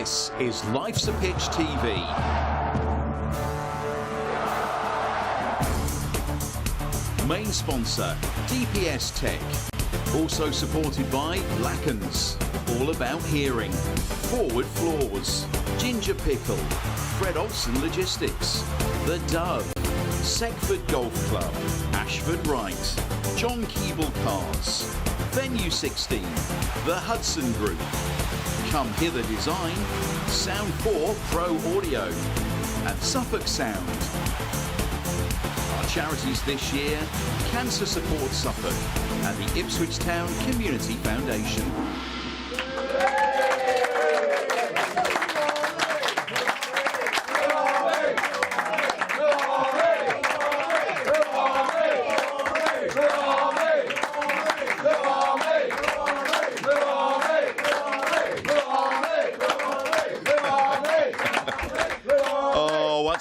This is Life's a Pitch TV. Main sponsor, DPS Tech. Also supported by Lackens, all about hearing. Forward Floors, Ginger Pickle, Fred Olsen Logistics, The Dove, Seckford Golf Club, Ashford Wright, John Keeble Cars, Venue 16, The Hudson Group, Come Hither Design, Sound 4 Pro Audio, and Suffolk Sound. Our charities this year, Cancer Support Suffolk and the Ipswich Town Community Foundation.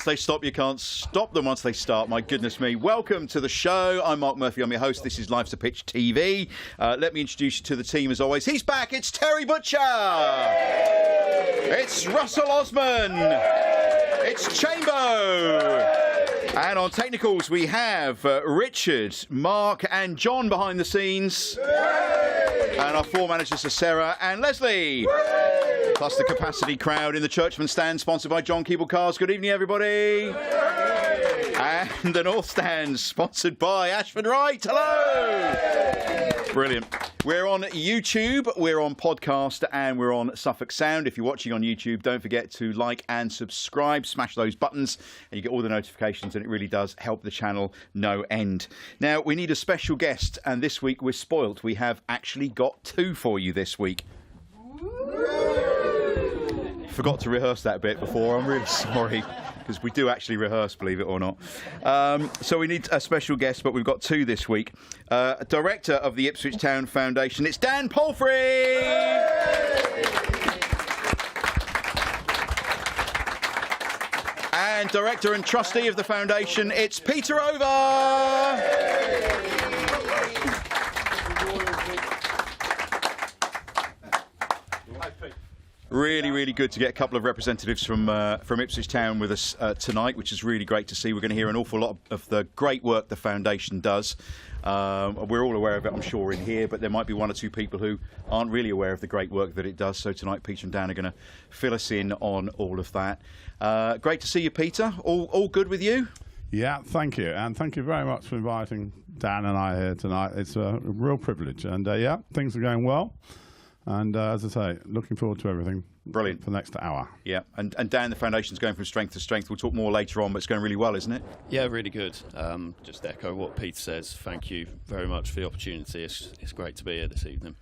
They stop, you can't stop them once they start. My goodness me. Welcome to the show. I'm Mark Murphy, I'm your host. This is Life's a Pitch TV. Let me introduce you to the team as always. He's back, it's Terry Butcher. It's Russell Osman. It's Chambo. And on technicals we have Richard, Mark and John behind the scenes. And our floor managers are Sarah and Leslie. Plus the capacity crowd in the Churchman stand, sponsored by John Keeble Cars. Good evening, everybody. And the North stand, sponsored by Ashford Wright. Hello. Brilliant. We're on YouTube, we're on podcast, and we're on Suffolk Sound. If you're watching on YouTube, don't forget to like and subscribe. Smash those buttons, and you get all the notifications, and it really does help the channel no end. Now, we need a special guest, and this week we're spoilt. We have actually got two for you this week. Forgot to rehearse that bit before. I'm really sorry, because we do actually rehearse, believe it or not. So we need a special guest, but we've got two this week. Director of the Ipswich Town Foundation, it's Dan Palfrey! And Director and Trustee of the Foundation, it's Peter Over! Really, really good to get a couple of representatives from Ipswich Town with us tonight, which is really great to see. We're going to hear an awful lot of the great work the Foundation does. We're all aware of it, I'm sure, in here, but there might be one or two people who aren't really aware of the great work that it does. So tonight, Peter and Dan are going to fill us in on all of that. Great to see you, Peter. All good with you? Yeah, thank you. And thank you very much for inviting Dan and I here tonight. It's a real privilege. And yeah, things are going well. And as I say, looking forward to everything. Brilliant. For the next hour. Yeah, and Dan, the Foundation's going from strength to strength. We'll talk more later on, but it's going really well, isn't it? Yeah, really good. Just echo what Pete says. Thank you very much for the opportunity. It's great to be here this evening.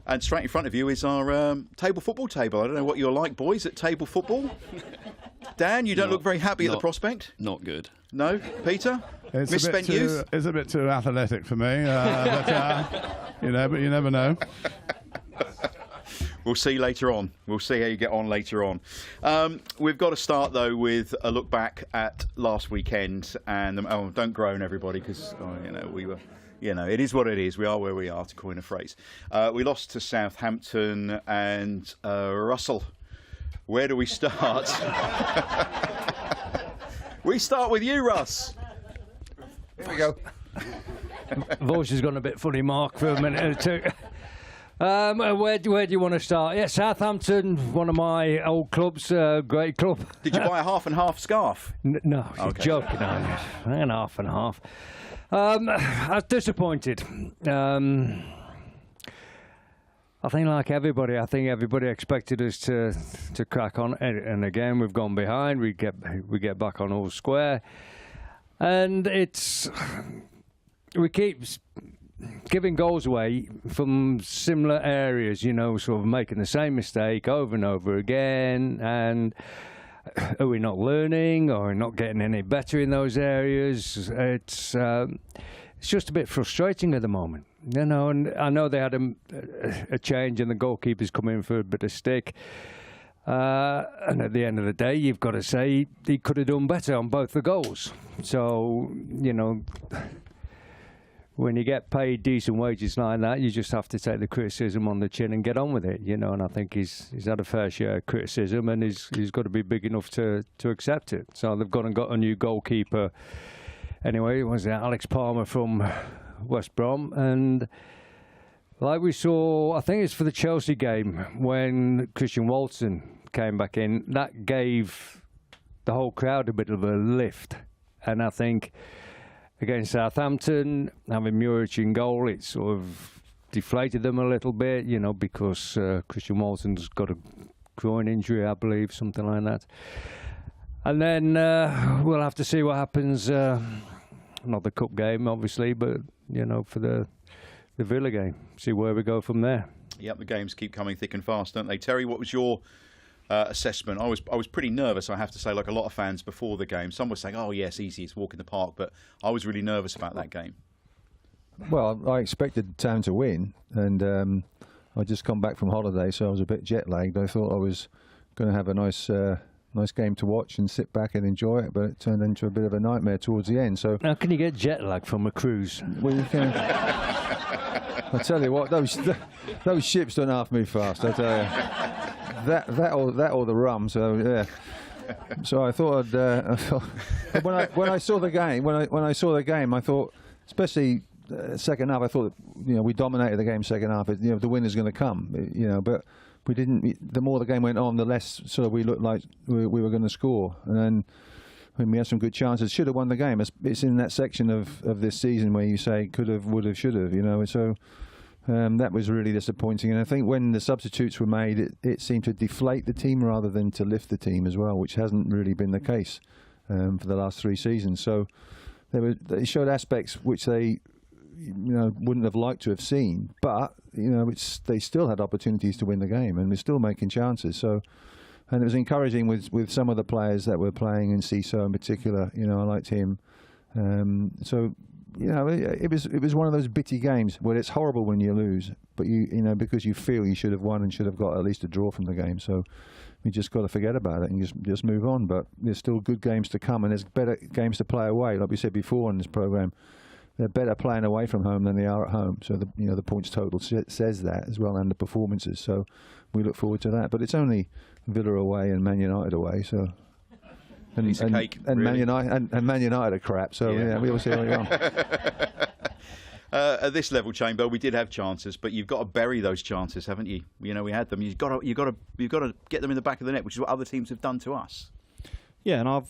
And straight in front of you is our table football table. I don't know what you're like, boys, at table football. Dan, you don't look very happy at the prospect. Not good. No? Peter? It's Misspent youth? It's a bit too athletic for me, but you never know. We'll see later on. We'll see how you get on later on. We've got to start, though, with a look back at last weekend. And don't groan, everybody, because we were, it is what it is. We are where we are, to coin a phrase. We lost to Southampton, and Russell. Where do we start? We start with you, Russ. Here we go. Voice has gone a bit funny, Mark, for a minute or two. Where do you want to start? Yeah, Southampton, one of my old clubs, great club. Did you buy a half and half scarf? No, you're joking, aren't you? And half and half. I was disappointed. I think, like everybody, everybody expected us to crack on, and again we've gone behind. We get back on all square, and we keep giving goals away from similar areas, sort of making the same mistake over and over again. And are we not learning, or not getting any better in those areas? It's just a bit frustrating at the moment, and I know they had a change, and the goalkeeper's come in for a bit of stick. And at the end of the day, you've got to say he could have done better on both the goals. So, when you get paid decent wages like that, you just have to take the criticism on the chin and get on with it, you know. And I think he's had a fair share of criticism, and he's got to be big enough to accept it. So they've gone and got a new goalkeeper. Anyway, was it Alex Palmer from West Brom? And like we saw, I think it's for the Chelsea game when Christian Walton came back in, that gave the whole crowd a bit of a lift. And I think against Southampton, having Muric in goal, it sort of deflated them a little bit, you know, because Christian Walton's got a groin injury, I believe, something like that. And then we'll have to see what happens, not the cup game, obviously, but, you know, for the Villa game, see where we go from there. Yep, the games keep coming thick and fast, don't they? Terry, what was your assessment? I was pretty nervous, I have to say, like a lot of fans before the game. Some were saying, oh yes, easy, it's walk in the park, but I was really nervous about that game. Well, I expected Town to win, and I'd just come back from holiday, so I was a bit jet lagged. I thought I was going to have a nice game to watch and sit back and enjoy it, but it turned into a bit of a nightmare towards the end. So how can you get jet lag from a cruise? Well, you can. I tell you what, those ships don't half move fast. I tell you, that or the rum. So yeah. So I thought, when I saw the game, I thought, especially second half, I thought, you know, we dominated the game second half. You know, the winner's going to come. You know, but we didn't. The more the game went on, the less sort of we looked like we were going to score. And then when we had some good chances, should have won the game. It's in that section of this season where you say could have, would have, should have. You know, so. That was really disappointing, and I think when the substitutes were made, it seemed to deflate the team rather than to lift the team as well, which hasn't really been the case for the last 3 seasons. So they showed aspects which they, you know, wouldn't have liked to have seen, but you know, they still had opportunities to win the game, and they're still making chances. So, and it was encouraging with some of the players that were playing, and Ciso in particular. You know, I liked him. So. You know, it was one of those bitty games where it's horrible when you lose, but you know, because you feel you should have won and should have got at least a draw from the game. So we just got to forget about it and just move on. But there's still good games to come, and there's better games to play away. Like we said before in this program, they're better playing away from home than they are at home. So the points total says that as well, and the performances. So we look forward to that. But it's only Villa away and Man United away. So. And cake, and really. Man United are crap, so yeah we'll see how we go. At this level, Chamber, we did have chances, but you've got to bury those chances, haven't you? You know, we had them. You've got to get them in the back of the net, which is what other teams have done to us. Yeah, and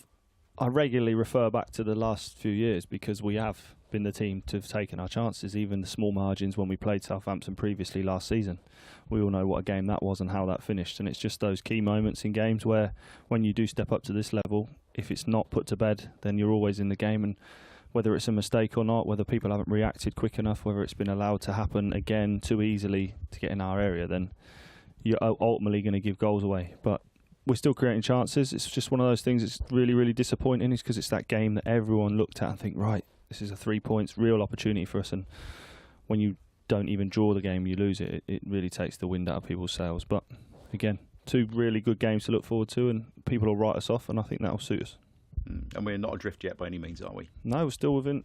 I regularly refer back to the last few years because we have been the team to have taken our chances, even the small margins when we played Southampton previously last season. We all know what a game that was and how that finished, and it's just those key moments in games where when you do step up to this level, if it's not put to bed, then you're always in the game, and whether it's a mistake or not, whether people haven't reacted quick enough, whether it's been allowed to happen again too easily to get in our area, then you're ultimately going to give goals away. But we're still creating chances. It's just one of those things that's really, really disappointing, is because it's that game that everyone looked at and think, right, this is a 3 points, real opportunity for us, and when you don't even draw the game, you lose it. It really takes the wind out of people's sails. But again, 2 really good games to look forward to, and people will write us off, and I think that will suit us. And we're not adrift yet by any means, are we? No, we're still within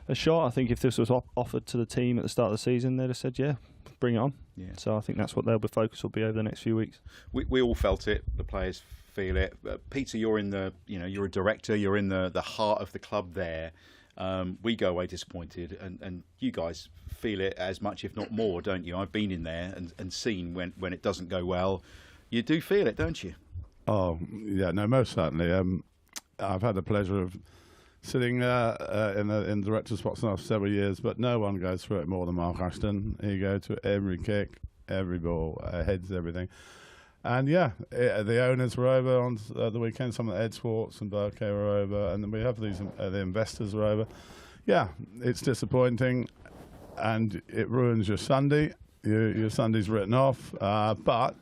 a shot. I think if this was offered to the team at the start of the season, they'd have said, yeah, bring it on. Yeah. So I think that's what their focus will be over the next few weeks. We all felt it. The players feel it. Peter, you're a director. You're in the heart of the club there. We go away disappointed, and you guys feel it as much, if not more, don't you? I've been in there and seen when it doesn't go well. You do feel it, don't you? Oh, yeah, no, most certainly. I've had the pleasure of sitting in the director's box now for several years, but no one goes through it more than Mark Ashton. He goes to every kick, every ball, heads, everything. And yeah, the owners were over on the weekend. Some of the Ed Swartz and Burke were over, and then we have these the investors were over. Yeah, it's disappointing, and it ruins your Sunday. Your Sunday's written off, but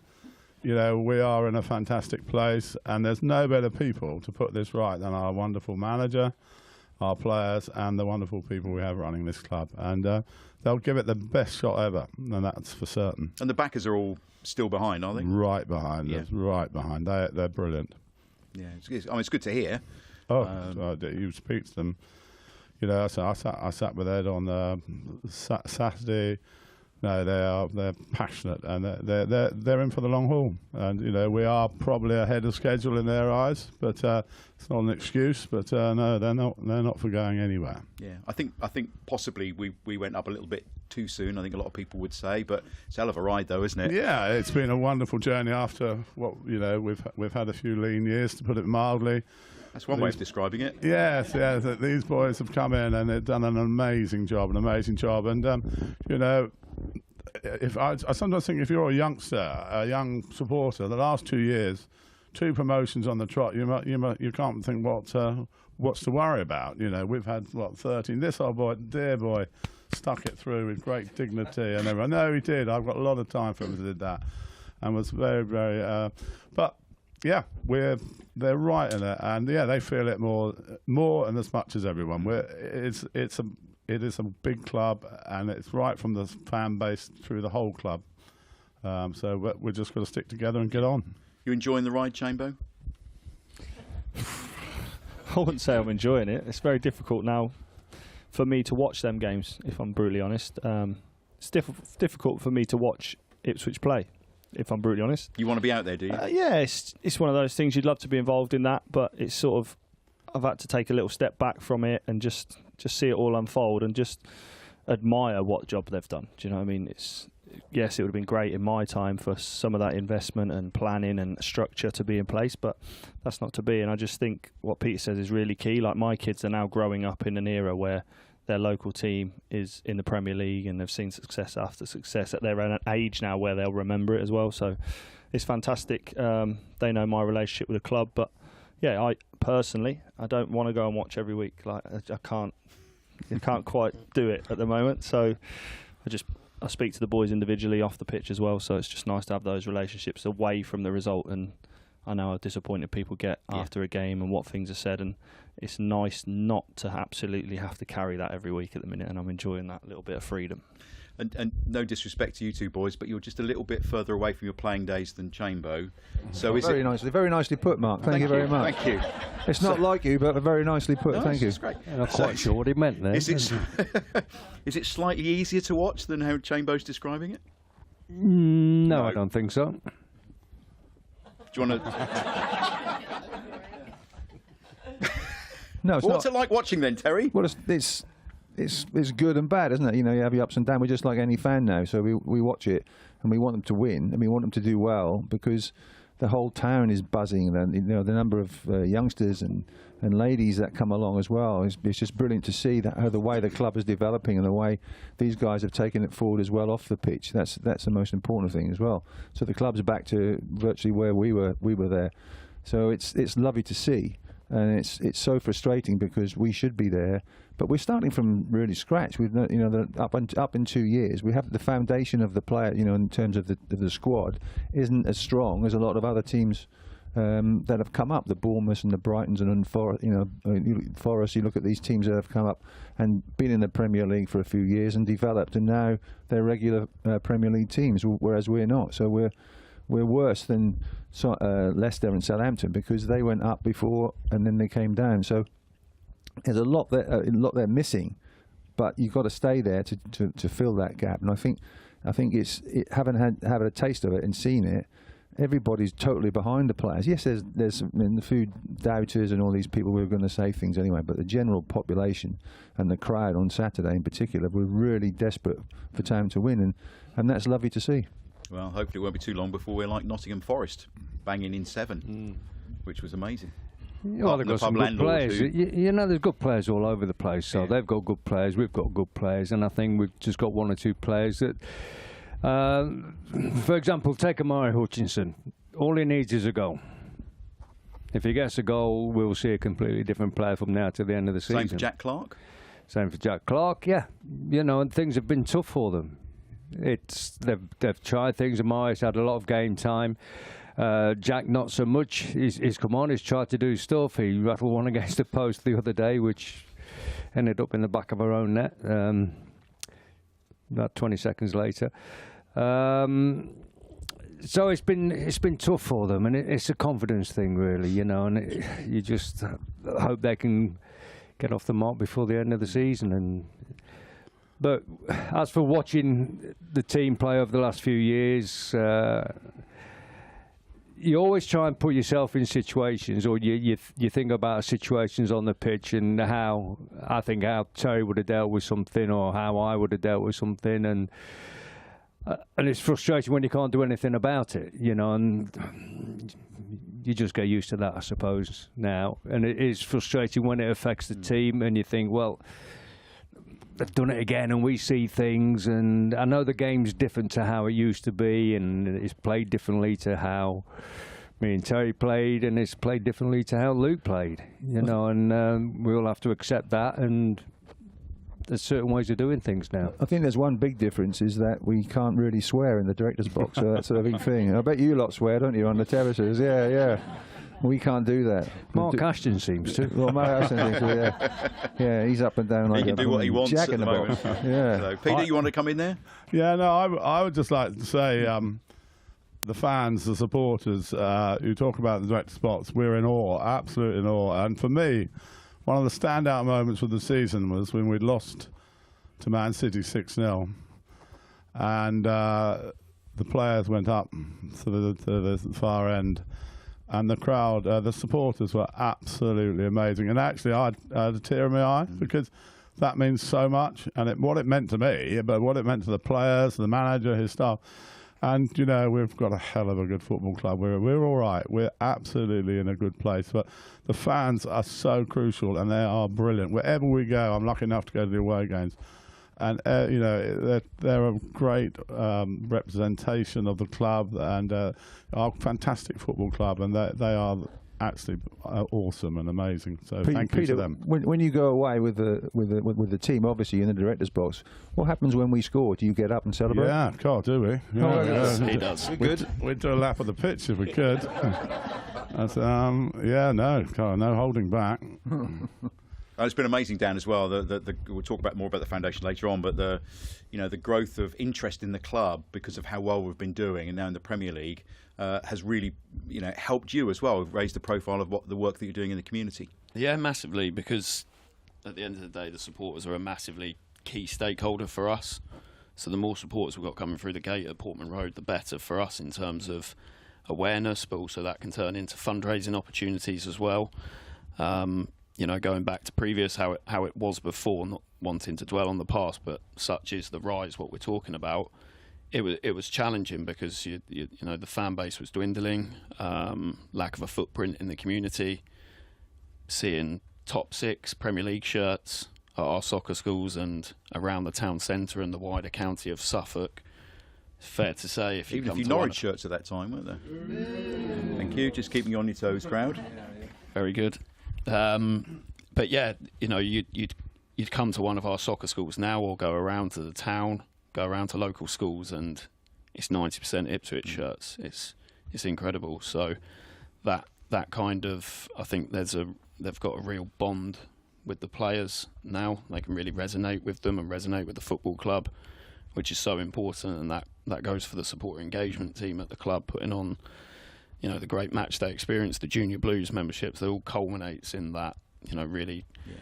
you know, we are in a fantastic place, and there's no better people to put this right than our wonderful manager, our players, and the wonderful people we have running this club. And they'll give it the best shot ever, and that's for certain. And the backers are all still behind, are they? Right behind us, right behind. They're brilliant. Yeah, it's good to hear. Oh, you speak to them. you know, so I sat with Ed on Saturday. No, they're passionate, and they're in for the long haul. And you know, we are probably ahead of schedule in their eyes, but it's not an excuse. But no, they're not for going anywhere. Yeah, I think possibly we went up a little bit too soon. I think a lot of people would say, but it's a hell of a ride, though, isn't it? Yeah, it's been a wonderful journey. After what, you know, we've had a few lean years, to put it mildly. That's one way of describing it. Yes, these boys have come in and they've done an amazing job. And you know, I sometimes think if you're a youngster, a young supporter, the last 2 years, 2 promotions on the trot, you can't think what's to worry about. You know, we've had 13. This old boy, dear boy, stuck it through with great dignity and everything. No, he did. I've got a lot of time for him to do that, and was very, very. But yeah, they're right in it, and yeah, they feel it more and as much as everyone. It is a big club, and it's right from the fan base through the whole club. So we're just got to stick together and get on. You enjoying the ride, Chambo? I wouldn't say I'm enjoying it. It's very difficult now for me to watch them games, if I'm brutally honest. It's difficult for me to watch Ipswich play, if I'm brutally honest. You want to be out there, do you? Yeah, it's one of those things. You'd love to be involved in that, but it's sort of, I've had to take a little step back from it and just see it all unfold and just admire what job they've done. Do you know what I mean? Yes, it would have been great in my time for some of that investment and planning and structure to be in place, but that's not to be. And I just think what Peter says is really key. Like, my kids are now growing up in an era where their local team is in the Premier League and they've seen success after success at their own age now where they'll remember it as well. So it's fantastic. They know my relationship with the club, but yeah, I personally don't want to go and watch every week. Like, I can't quite do it at the moment. So I speak to the boys individually off the pitch as well. So it's just nice to have those relationships away from the result. And I know how disappointed people get after a game and what things are said. And it's nice not to absolutely have to carry that every week at the minute. And I'm enjoying that little bit of freedom. And no disrespect to you two boys, but you're just a little bit further away from your playing days than Chambo. So very nicely put, Mark. Thank you very much. Thank you. It's not like you, but very nicely put. No, Thank you. It's great. I'm not quite sure what he meant there. Is it slightly easier to watch than how Chambo's describing it? No, I don't think so. Do you want to? No, it's What's not. it like watching then, Terry? Well, it's good and bad, isn't it? You know, you have your ups and downs. We're just like any fan now, so we watch it and we want them to win and we want them to do well because the whole town is buzzing. And you know, the number of youngsters and ladies that come along as well. It's just brilliant to see that how the way the club is developing and the way these guys have taken it forward as well off the pitch. That's the most important thing as well. So the club's back to virtually where we were there. So it's lovely to see. And it's so frustrating because we should be there, but we're starting from really scratch. We've up in 2 years, we have the foundation of the player. You know, in terms of the squad, isn't as strong as a lot of other teams that have come up. The Bournemouths and the Brightons and Forest. You look at these teams that have come up and been in the Premier League for a few years and developed, and now they're regular Premier League teams, whereas we're not. So we're worse than Leicester and Southampton because they went up before and then they came down. So there's a lot they're missing, but you've got to stay there to fill that gap. And I think having had a taste of it and seen it, everybody's totally behind the players. Yes, there's the few doubters and all these people who are going to say things anyway, but the general population and the crowd on Saturday in particular were really desperate for Town to win, and that's lovely to see. Well, hopefully it won't be too long before we're like Nottingham Forest, banging in 7, which was amazing. Well, they've got some good players. You know, there's good players all over the place. So they've got good players, we've got good players, and I think we've just got 1 or 2 players that, for example, take Amari Hutchinson. All he needs is a goal. If he gets a goal, we'll see a completely different player from now to the end of the season. Same for Jack Clark? Same for Jack Clark, yeah. You know, and things have been tough for them. They've tried things. Amari's had a lot of game time. Jack not so much. He's come on, he's tried to do stuff. He rattled one against the post the other day, which ended up in the back of our own net about 20 seconds later. So it's been tough for them, and it's a confidence thing really, you know, and you just hope they can get off the mark before the end of the season. But as for watching the team play over the last few years, you always try and put yourself in situations, or you think about situations on the pitch and how Terry would have dealt with something, or how I would have dealt with something, and it's frustrating when you can't do anything about it, and you just get used to that, I suppose, now. And it is frustrating when it affects the team, and you think, well, they've done it again, and we see things, and I know the game's different to how it used to be, and it's played differently to how me and Terry played, and it's played differently to how Luke played, and we all have to accept that, and there's certain ways of doing things now. I think there's one big difference, is that we can't really swear in the director's box, so that's a big thing. I bet you lot swear, don't you, on the terraces? Yeah. We can't do that. Mark Ashton seems to. Well, Mark Ashton seems to, yeah, he's up and down like he can do what he wants at the moment. Yeah. So, Peter, you want to come in there? Yeah, no, I would just like to say, the fans, the supporters who talk about the director's box, we're in awe, absolutely in awe. And for me, one of the standout moments of the season was when we lost to Man City 6-0, and the players went up to the far end. And the crowd, the supporters were absolutely amazing. And actually, I had a tear in my eye, because that means so much. And what it meant to me, but what it meant to the players, the manager, his staff. And, we've got a hell of a good football club. We're all right. We're absolutely in a good place. But the fans are so crucial, and they are brilliant. Wherever we go, I'm lucky enough to go to the away games. And, they're a great representation of the club, and our fantastic football club, and they are actually awesome and amazing. So thank you to them. When you go away with the team, obviously in the director's box, what happens when we score? Do you get up and celebrate? Yeah, God, do we? He does. We'd do a lap of the pitch if we could. No holding back. It's been amazing, Dan, as well. We'll talk about more about the foundation later on, but the growth of interest in the club because of how well we've been doing, and now in the Premier League, has really helped you as well, raise the profile of the work that you're doing in the community. Yeah, massively, because at the end of the day, the supporters are a massively key stakeholder for us. So the more supporters we've got coming through the gate at Portman Road, the better for us in terms of awareness, but also that can turn into fundraising opportunities as well. Going back to previous, how it was before, not wanting to dwell on the past, but such is the rise, what we're talking about. It was challenging because the fan base was dwindling, lack of a footprint in the community, seeing top 6 Premier League shirts at our soccer schools and around the town centre and the wider county of Suffolk. It's fair to say, if you Norwich shirts at that time, weren't there? Thank you. Just keeping you on your toes, crowd. Very good. But yeah, you'd come to one of our soccer schools now, or go around to the town, go around to local schools, and it's 90% Ipswich shirts. It's incredible. So that kind of, I think they've got a real bond with the players now. They can really resonate with them and resonate with the football club, which is so important, and that goes for the supporter engagement team at the club, putting on the great match day experience, the Junior Blues memberships, that all culminates in that, really. Yeah.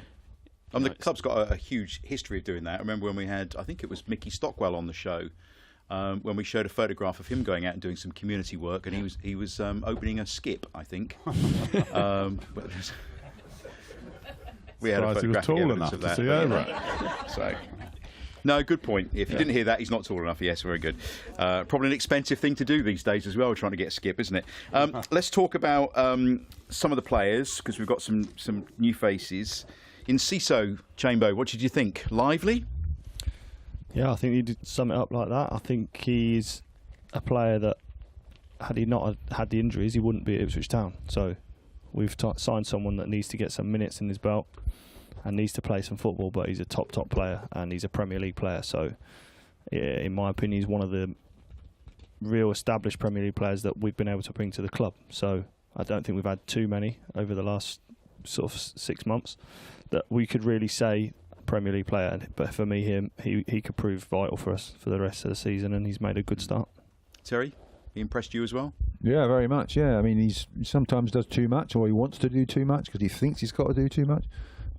The club's got a huge history of doing that. I remember when we had, I think it was Mickey Stockwell on the show, when we showed a photograph of him going out and doing some community work, and he was opening a skip, I think. We had a photographic evidence of that. He was tall enough to see over it. So. No, good point. If you didn't hear that, he's not tall enough. Yes, very good. Probably an expensive thing to do these days as well, trying to get a skip, isn't it? Let's talk about some of the players, because we've got some new faces. In Ciso, Chambo, what did you think? Lively? Yeah, I think you did sum it up like that. I think he's a player that, had he not had the injuries, he wouldn't be at Ipswich Town. So we've signed someone that needs to get some minutes in his belt and needs to play some football, but he's a top player, and he's a Premier League player. So, yeah, in my opinion, he's one of the real established Premier League players that we've been able to bring to the club. So I don't think we've had too many over the last sort of 6 months that we could really say Premier League player. But for me, he could prove vital for us for the rest of the season, and he's made a good start. Terry, he impressed you as well? Yeah, very much. Yeah, I mean, he sometimes does too much, or he wants to do too much because he thinks he's got to do too much.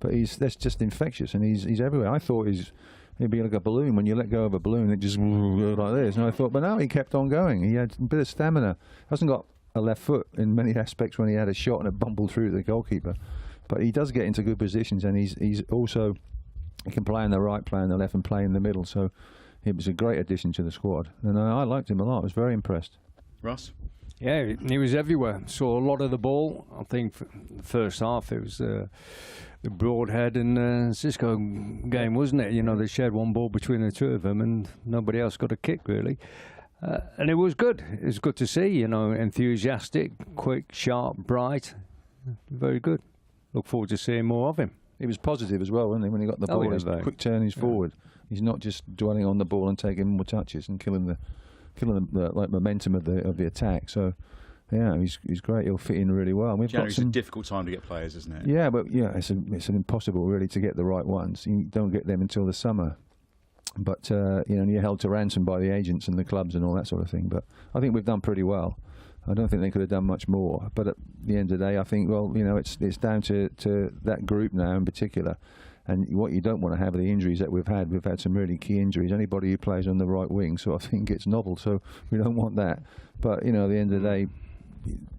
but that's just infectious, and he's everywhere. I thought he'd be like a balloon. When you let go of a balloon, it just goes like this. And I thought, but no, he kept on going. He had a bit of stamina. Hasn't got a left foot in many aspects when he had a shot and it bumbled through the goalkeeper. But he does get into good positions, and he's also, he can play on the right, play on the left, and play in the middle. So it was a great addition to the squad, and I liked him a lot. I was very impressed. Russ? Yeah, he was everywhere. Saw a lot of the ball. I think for the first half it was the Broadhead and Cisco game, wasn't it? You know, they shared one ball between the two of them, and nobody else got a kick really. And it was good. It was good to see. You know, enthusiastic, quick, sharp, bright. Very good. Look forward to seeing more of him. He was positive as well, wasn't he? When he got the ball, his quick turn, he's forward. He's not just dwelling on the ball and taking more touches and killing the like momentum of the attack. So yeah, he's great. He'll fit in really well. And January's a difficult time to get players, isn't it? Yeah, but yeah, it's an impossible really to get the right ones. You don't get them until the summer. But you know, you're held to ransom by the agents and the clubs and all that sort of thing. But I think we've done pretty well. I don't think they could have done much more. But at the end of the day, I think, well, you know, it's down to that group now in particular. And what you don't want to have are the injuries that we've had. We've had some really key injuries. Anybody who plays on the right wing sort of thing gets nobbled, so we don't want that. But, you know, at the end of the day,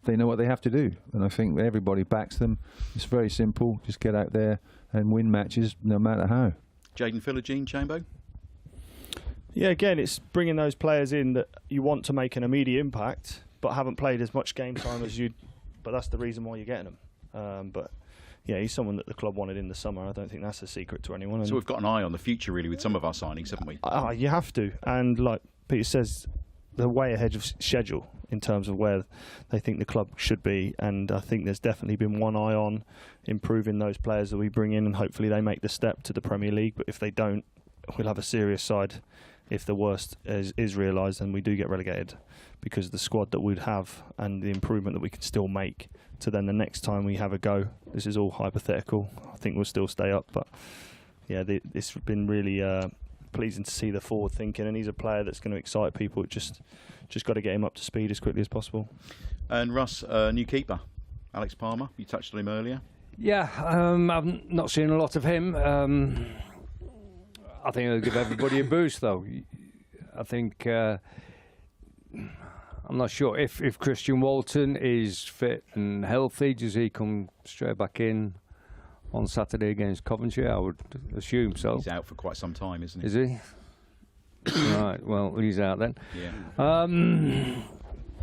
they know what they have to do. And I think everybody backs them. It's very simple. Just get out there and win matches no matter how. Jayden Philogene, Chambo? Yeah, again, it's bringing those players in that you want to make an immediate impact, but haven't played as much game time as you. But that's the reason why you're getting them. But yeah, he's someone that the club wanted in the summer. I don't think that's a secret to anyone. So we've got an eye on the future, really, with some of our signings, haven't we? You have to. And like Peter says, they're way ahead of schedule in terms of where they think the club should be. And I think there's definitely been one eye on improving those players that we bring in, and hopefully they make the step to the Premier League. But if they don't, we'll have a serious side. If the worst is realised, then we do get relegated, because the squad that we'd have and the improvement that we can still make to then the next time we have a go. This is all hypothetical. I think we'll still stay up, but yeah, it's been really pleasing to see the forward thinking, and he's a player that's going to excite people. Just got to get him up to speed as quickly as possible. And Russ, new keeper, Alex Palmer. You touched on him earlier. Yeah, I've not seen a lot of him. I think it'll give everybody a boost, though. I think I'm not sure if Christian Walton is fit and healthy. Does he come straight back in on Saturday against Coventry? I would assume so. He's out for quite some time, isn't he? Is he? Right. Well, he's out then. Yeah.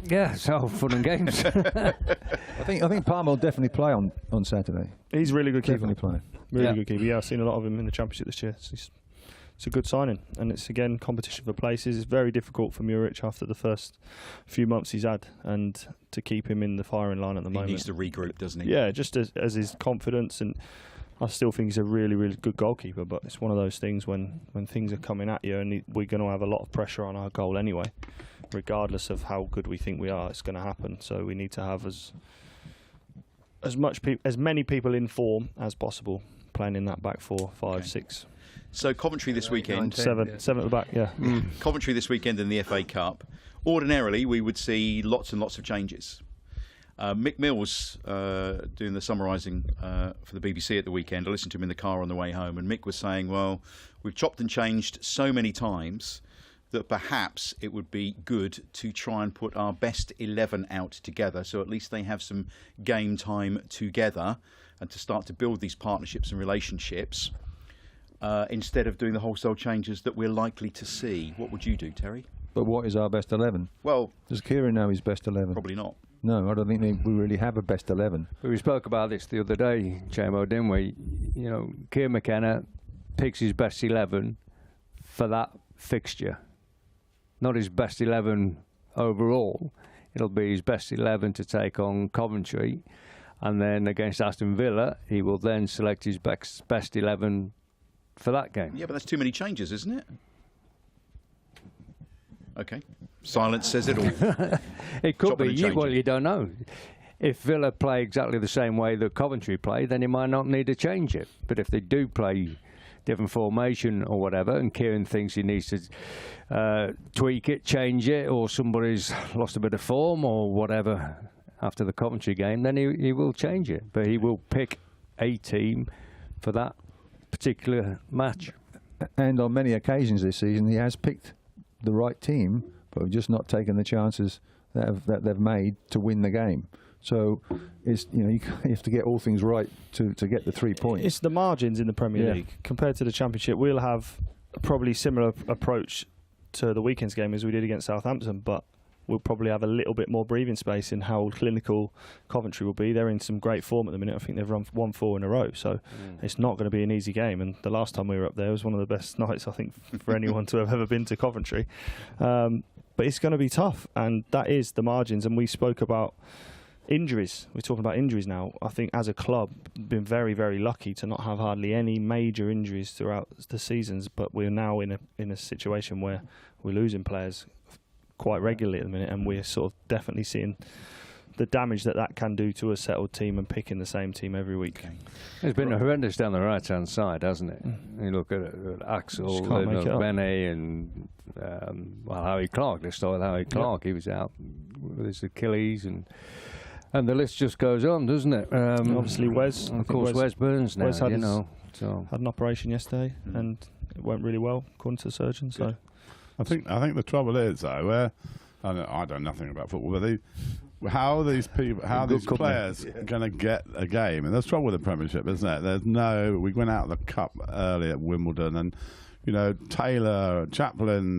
Yeah. So fun and games. I think Palmer will definitely play on Saturday. He's a really good keeper. Definitely play. Really good keeper. Yeah, I've seen a lot of him in the Championship this year. It's a good signing, and it's again competition for places. It's very difficult for Muric after the first few months he's had, and to keep him in the firing line at the moment. He needs to regroup, doesn't he? Yeah, just as his confidence, and I still think he's a really, really good goalkeeper. But it's one of those things when things are coming at you, and we're going to have a lot of pressure on our goal anyway, regardless of how good we think we are. It's going to happen. So we need to have as many people in form as possible playing in that back 4, 5, 6. So Coventry this weekend. 7 at the back, yeah. Coventry this weekend in the FA Cup. Ordinarily, we would see lots and lots of changes. Mick Mills doing the summarising for the BBC at the weekend. I listened to him in the car on the way home, and Mick was saying, well, we've chopped and changed so many times that perhaps it would be good to try and put our best 11 out together, so at least they have some game time together, and to start to build these partnerships and relationships. Instead of doing the wholesale changes that we're likely to see. What would you do, Terry? But what is our best 11? Well, does Kieran know his best 11? Probably not. No, I don't think we really have a best 11. We spoke about this the other day, Chamo, didn't we? You know, Kieran McKenna picks his best 11 for that fixture. Not his best 11 overall. It'll be his best 11 to take on Coventry. And then against Aston Villa, he will then select his best 11 for that game. Yeah, but that's too many changes, isn't it? Okay. Silence says it all. It could be. Well, you don't know. If Villa play exactly the same way that Coventry play, then he might not need to change it. But if they do play different formation or whatever, and Kieran thinks he needs to tweak it, change it, or somebody's lost a bit of form or whatever after the Coventry game, then he will change it. But he will pick a team for that particular match. And on many occasions this season, he has picked the right team, but we've just not taken the chances that they've made to win the game. So it's, you have to get all things right to get the 3 points. It's the margins in the Premier League compared to the Championship. We'll have a probably similar approach to the weekend's game as we did against Southampton, but we'll probably have a little bit more breathing space in how clinical Coventry will be. They're in some great form at the minute. I think they've won 4 in a row, so it's not going to be an easy game. And the last time we were up there was one of the best nights, I think, for anyone to have ever been to Coventry. But it's going to be tough, and that is the margins. And we spoke about injuries. We're talking about injuries now. I think as a club, been very, very lucky to not have hardly any major injuries throughout the seasons, but we're now in a situation where we're losing players quite regularly at the minute, and we're sort of definitely seeing the damage that can do to a settled team and picking the same team every week. It's been horrendous down the right-hand side, hasn't it? You look at Axel, Benny, and Harry Clark. Let's start with Harry Clark. He was out with his Achilles, and the list just goes on, doesn't it? Obviously, Wes. Of course, Wes Burns now. Wes had an operation yesterday, and it went really well according to the surgeon. So. I think the trouble is though, I don't know nothing about football, but how these players are going to get a game, and there's trouble with the Premiership, isn't it? We went out of the cup early at Wimbledon, and Taylor, Chaplin,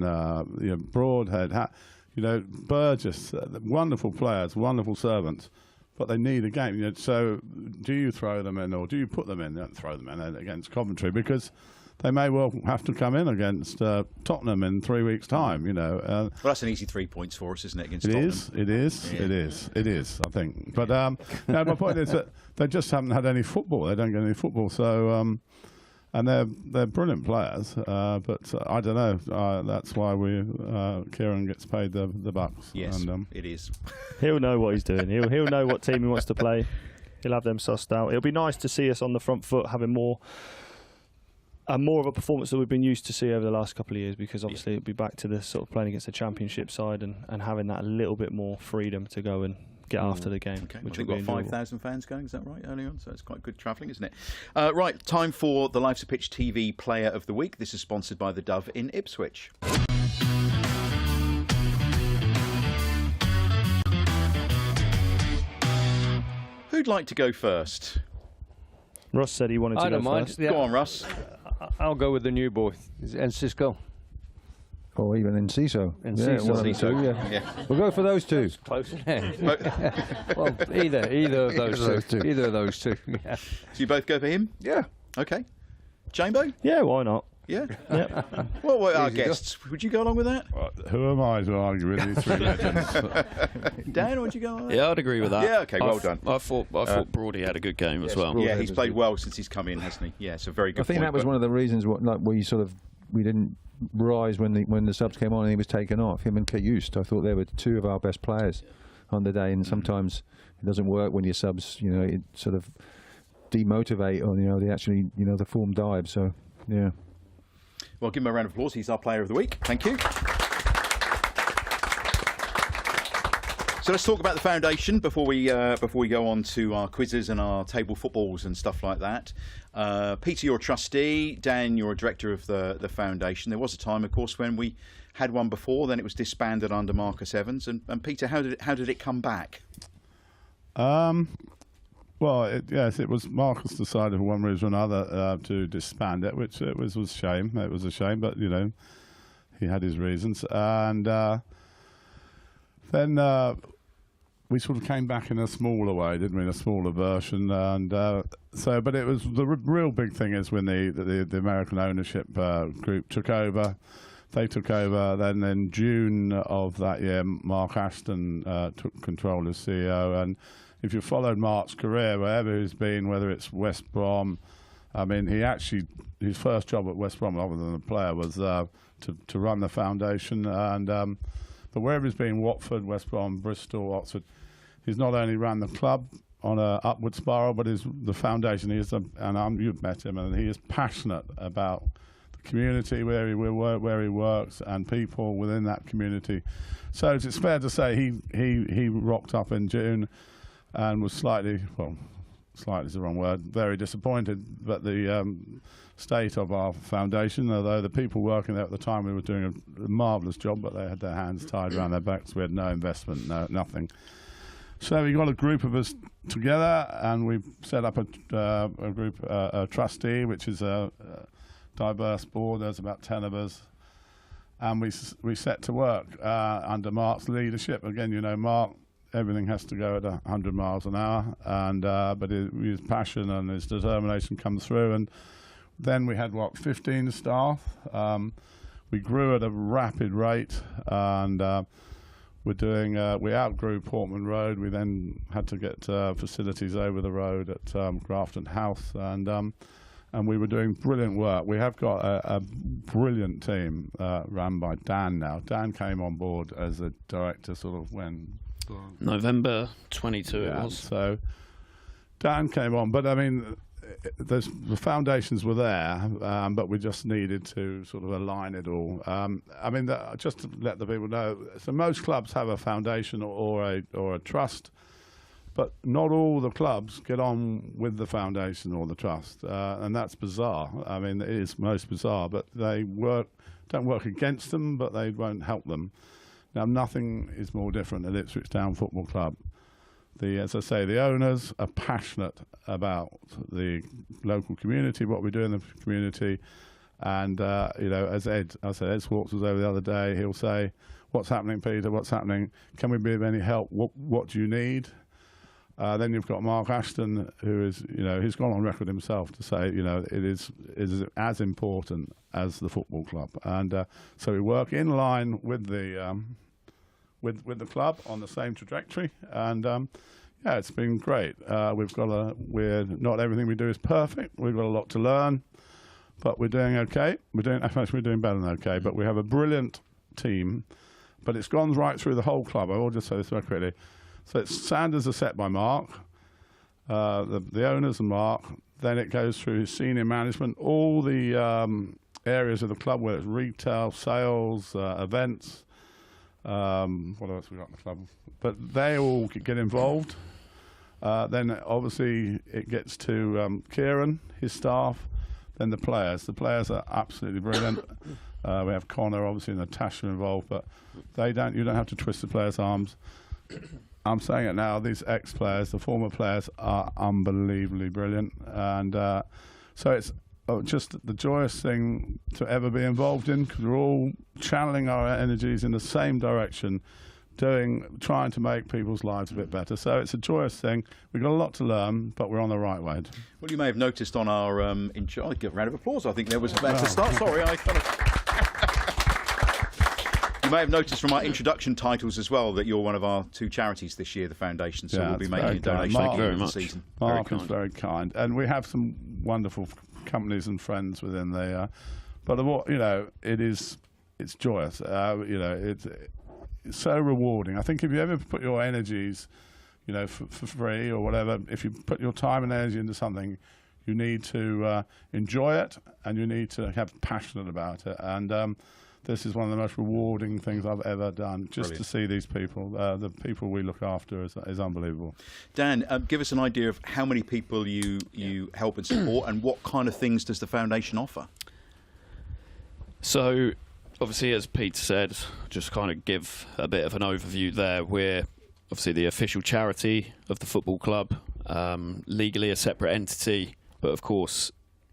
Broadhead, Burgess, wonderful players, wonderful servants, but they need a game. So do you throw them in, or do you put them in? Don't throw them in against Coventry, because they may well have to come in against Tottenham in 3 weeks' time, well, that's an easy 3 points for us, isn't it, against Tottenham? It is, I think. But my point is that they just haven't had any football. They don't get any football. So, and they're brilliant players. But I don't know. That's why Kieran gets paid the bucks. Yes, and, it is. He'll know what he's doing. He'll know what team he wants to play. He'll have them sussed out. It'll be nice to see us on the front foot, having more of a performance that we've been used to see over the last couple of years, because obviously it'll be back to the sort of playing against the Championship side and having that a little bit more freedom to go and get after the game. Okay. Which we've got 5,000 fans going, is that right, early on? So it's quite good travelling, isn't it? Right, time for the Life's a Pitch TV Player of the Week. This is sponsored by the Dove in Ipswich. Who'd like to go first? Russ said he wanted to go first. Yeah. Go on, Russ. I'll go with the new boy, Cisco. Or even Enciso. Enciso. Yeah. We'll go for those two. Close. Well, either of those two. Either of those two. Yeah. So you both go for him? Yeah. Okay. Chambo? Yeah, why not? Yeah. Yeah. Well, our guests, would you go along with that? who am I to argue with these three legends? Dan, would you go along with that? Yeah, I'd agree with that. Yeah, okay, well done. I thought Broady had a good game as well. Yeah, he's played well since he's come in, hasn't he? Yeah, it's a very good I think point, that was one of the reasons we didn't rise when the subs came on and he was taken off. Him and Kayust, I thought they were two of our best players on the day, and sometimes it doesn't work when your subs, it sort of demotivate, or they actually, the form dive. So yeah. Well, give him a round of applause. He's our Player of the Week. Thank you. So let's talk about the foundation before we go on to our quizzes and our table footballs and stuff like that. Peter, you're a trustee. Dan, you're a director of the foundation. There was a time, of course, when we had one before. Then it was disbanded under Marcus Evans. And Peter, how did it come back? Well, it was Marcus decided for one reason or another to disband it, which it was a shame. It was a shame, but he had his reasons. And then we sort of came back in a smaller way, didn't we? In a smaller version. And but it was the real big thing is when the American ownership group took over. They took over. Then in June of that year, Mark Ashton took control as CEO. And if you followed Mark's career, wherever he's been, whether it's West Brom, I mean, his first job at West Brom, other than a player, was to run the foundation. And but wherever he's been, Watford, West Brom, Bristol, Oxford, he's not only ran the club on a upward spiral, but the foundation. You've met him, and he is passionate about the community where he works and people within that community. So it's fair to say he rocked up in June. And was slightly, slightly is the wrong word, very disappointed. But the state of our foundation, although the people working there at the time, we were doing a marvellous job, but they had their hands tied around their backs. We had no investment, nothing. So we got a group of us together, and we set up a group, a trustee, which is a diverse board. There's about 10 of us, and we set to work under Mark's leadership. Again, you know, Mark, everything has to go at 100 miles an hour, and but his passion and his determination comes through. And then we had 15 staff. We grew at a rapid rate, and we outgrew Portman Road. We then had to get facilities over the road at Grafton House, and we were doing brilliant work. We have got a brilliant team run by Dan now. Dan came on board as a director sort of when? November 22 it was. So Dan came on, but I mean, the foundations were there, but we just needed to sort of align it all. I mean, just to let the people know, so most clubs have a foundation or a trust, but not all the clubs get on with the foundation or the trust, and that's bizarre. I mean, it is most bizarre, but they don't work against them, but they won't help them. Now, nothing is more different at Ipswich Town Football Club. As I say, the owners are passionate about the local community, what we do in the community, and you know, as Ed Swartz was over the other day, he'll say, "What's happening, Peter? What's happening? Can we be of any help? What do you need?" Then you've got Mark Ashton, who is, you know, he's gone on record himself to say, you know, it is as important as the football club, and so we work in line with the club on the same trajectory, and yeah, it's been great. We're not everything we do is perfect. We've got a lot to learn, but we're doing okay. We're doing better than okay. But we have a brilliant team, but it's gone right through the whole club. I will just say this very quickly. So standards are set by Mark, the owners and Mark. Then it goes through his senior management, all the areas of the club, where it's retail, sales, events. What else we got in the club? But they all get involved. Then obviously it gets to Kieran, his staff, then the players. The players are absolutely brilliant. We have Connor, obviously, and Natasha involved, but you don't have to twist the players' arms. I'm saying it now, these ex-players, the former players, are unbelievably brilliant. And so it's just the joyous thing to ever be involved in, because we're all channeling our energies in the same direction, trying to make people's lives a bit better. So it's a joyous thing. We've got a lot to learn, but we're on the right way. Well, you may have noticed on our I'll give a round of applause. I think there was about to start. Sorry, I kind of. You may have noticed from our introduction titles as well that you're one of our 2 charities this year, the foundation. So we'll be making a donation Mark, at the end of the season. Mark is very kind, and we have some wonderful companies and friends within there. But you know, it's joyous. You know, it's so rewarding. I think if you ever put your energies, you know, for free or whatever, if you put your time and energy into something, you need to enjoy it, and you need to have passionate about it. And this is one of the most rewarding things I've ever done. Just Brilliant. To see these people, the people we look after, is unbelievable. Dan, give us an idea of how many people you help and support, and what kind of things does the foundation offer? So, obviously, as Pete said, just kind of give a bit of an overview there. We're obviously the official charity of the football club, legally a separate entity, but of course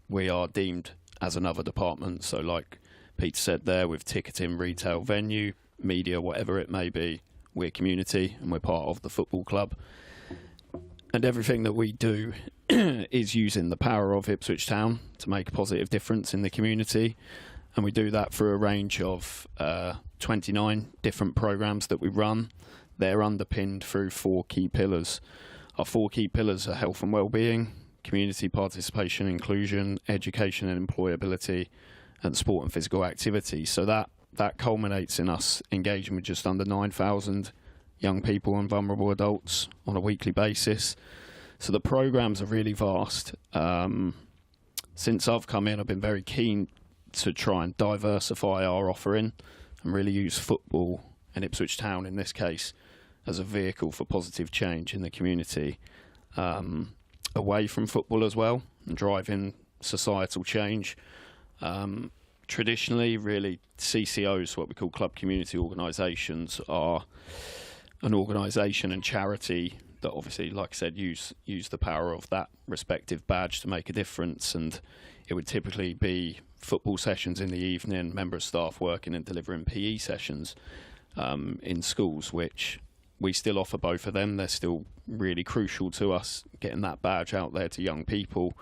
we are deemed as another department. So like Pete said there, with ticketing, retail, venue, media, whatever it may be, we're community and we're part of the football club. And everything that we do is using the power of Ipswich Town to make a positive difference in the community. And we do that through a range of 29 different programmes that we run. They're underpinned through 4 key pillars. Our 4 key pillars are health and wellbeing, community participation, inclusion, education and employability, and sport and physical activity. So that culminates in us engaging with just under 9,000 young people and vulnerable adults on a weekly basis. So the programmes are really vast. Since I've come in, I've been very keen to try and diversify our offering and really use football, and Ipswich Town in this case, as a vehicle for positive change in the community. away from football as well and driving societal change. Traditionally, really, CCOs, what we call club community organisations, are an organisation and charity that obviously, like I said, use the power of that respective badge to make a difference. And it would typically be football sessions in the evening, member of staff working and delivering PE sessions in schools, which we still offer both of them. They're still really crucial to us, getting that badge out there to young people.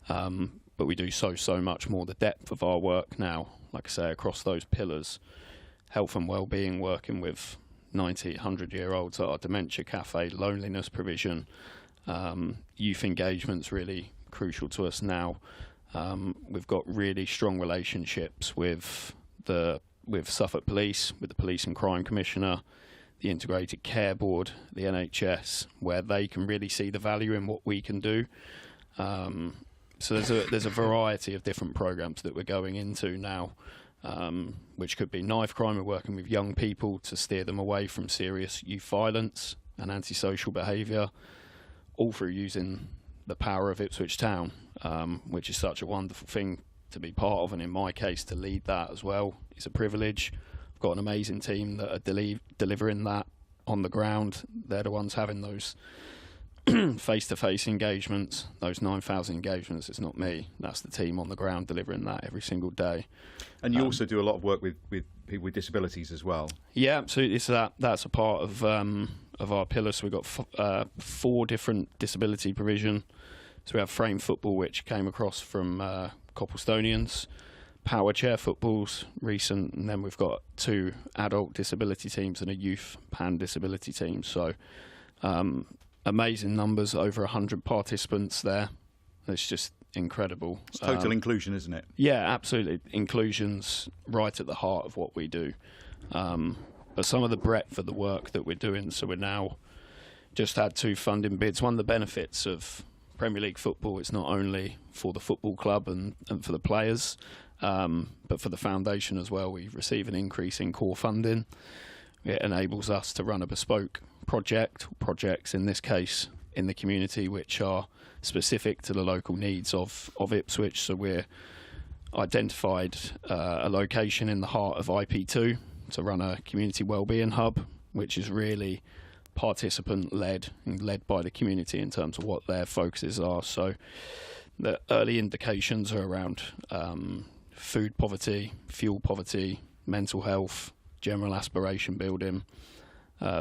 But we do so much more. The depth of our work now, like I say, across those pillars, health and well-being, working with 90, 100-year-olds at our dementia cafe, loneliness provision, youth engagement's really crucial to us now. We've got really strong relationships with Suffolk Police, with the Police and Crime Commissioner, the Integrated Care Board, the NHS, where they can really see the value in what we can do. So there's a variety of different programs that we're going into now, which could be knife crime. We're working with young people to steer them away from serious youth violence and antisocial behaviour, all through using the power of Ipswich Town, which is such a wonderful thing to be part of, and in my case to lead that as well is a privilege. I've got an amazing team that are delivering that on the ground. They're the ones having those face-to-face engagements, those 9,000 engagements. It's not me, that's the team on the ground delivering that every single day. And you also do a lot of work with people with disabilities as well. Yeah, absolutely. So that's a part of our pillars. So we've got 4 different disability provision. So we have frame football, which came across from Copplestonians, power chair footballs recent, and then we've got 2 adult disability teams and a youth pan disability team. So amazing numbers, over 100 participants there. It's just incredible. It's total inclusion, isn't it? Yeah, absolutely. Inclusion's right at the heart of what we do. But some of the breadth of the work that we're doing, so we're now just had 2 funding bids. One of the benefits of Premier League football, it's not only for the football club and for the players, but for the foundation as well. We receive an increase in core funding. It enables us to run a bespoke projects in this case in the community, which are specific to the local needs of Ipswich. So we're identified a location in the heart of IP2 to run a community wellbeing hub, which is really participant-led and led by the community in terms of what their focuses are. So the early indications are around food poverty, fuel poverty, mental health, general aspiration building,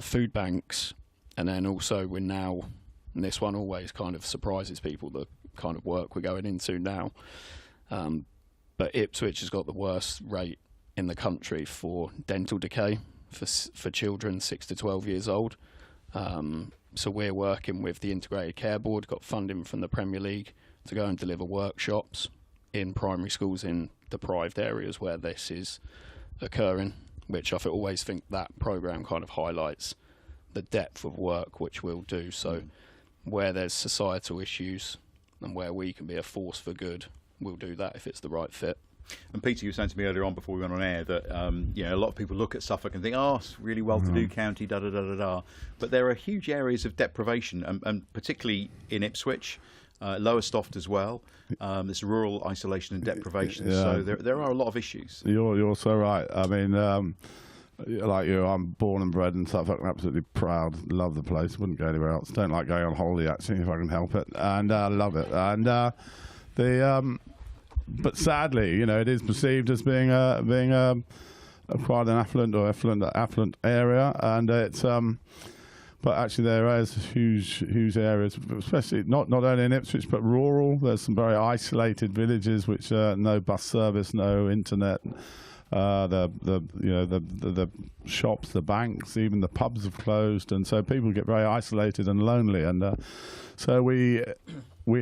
food banks, and then also we're now, and this one always kind of surprises people, the kind of work we're going into now, but Ipswich has got the worst rate in the country for dental decay for children 6 to 12 years old. So we're working with the Integrated Care Board, got funding from the Premier League to go and deliver workshops in primary schools in deprived areas where this is occurring, which I always think that programme kind of highlights the depth of work which we'll do. So where there's societal issues and where we can be a force for good, we'll do that if it's the right fit. And Peter, you were saying to me earlier on before we went on air that a lot of people look at Suffolk and think, oh, it's a really well-to-do county, da-da-da-da-da. But there are huge areas of deprivation, and particularly in Ipswich, Lower Stoft as well. There's rural isolation and deprivation. Yeah. So there are a lot of issues. You're so right. I mean, like you, I'm born and bred in Suffolk. I'm absolutely proud. Love the place. Wouldn't go anywhere else. Don't like going on holiday, actually, if I can help it. And love it. And but sadly, it is perceived as being quite an affluent area, and it's but actually there is huge areas, especially not only in Ipswich but rural. There's some very isolated villages which no bus service, no internet. The shops, the banks, even the pubs have closed, and so people get very isolated and lonely. And so we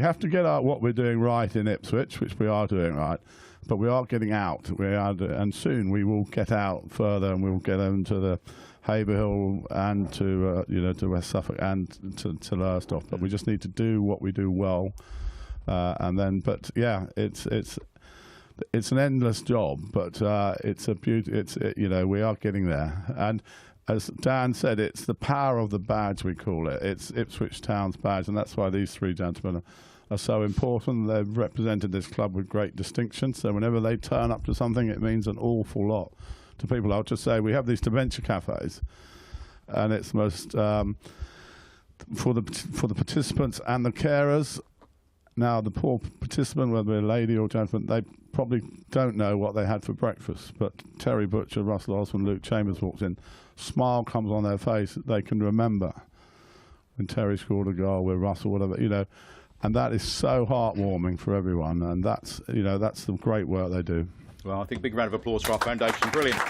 have to get what we're doing right in Ipswich, which we are doing right, but we are getting out. And soon we will get out further, and we will get into the Haverhill and to West Suffolk and to Lowestoft. But we just need to do what we do well, and then. But yeah, it's an endless job, but it's a beauty. We are getting there, and as Dan said, it's the power of the badge, we call it. It's Ipswich Town's badge, and that's why these three gentlemen are so important. They've represented this club with great distinction, so whenever they turn up to something, it means an awful lot to people. I'll just say we have these dementia cafes, and it's most for the participants and the carers. Now, the poor participant, whether they're a lady or gentleman, they probably don't know what they had for breakfast. But Terry Butcher, Russell Osman, Luke Chambers walks in, smile comes on their face. They can remember when Terry scored a goal with Russell, whatever, you know, and that is so heartwarming for everyone. And that's, you know, that's the great work they do. Well, I think a big round of applause for our foundation. Brilliant.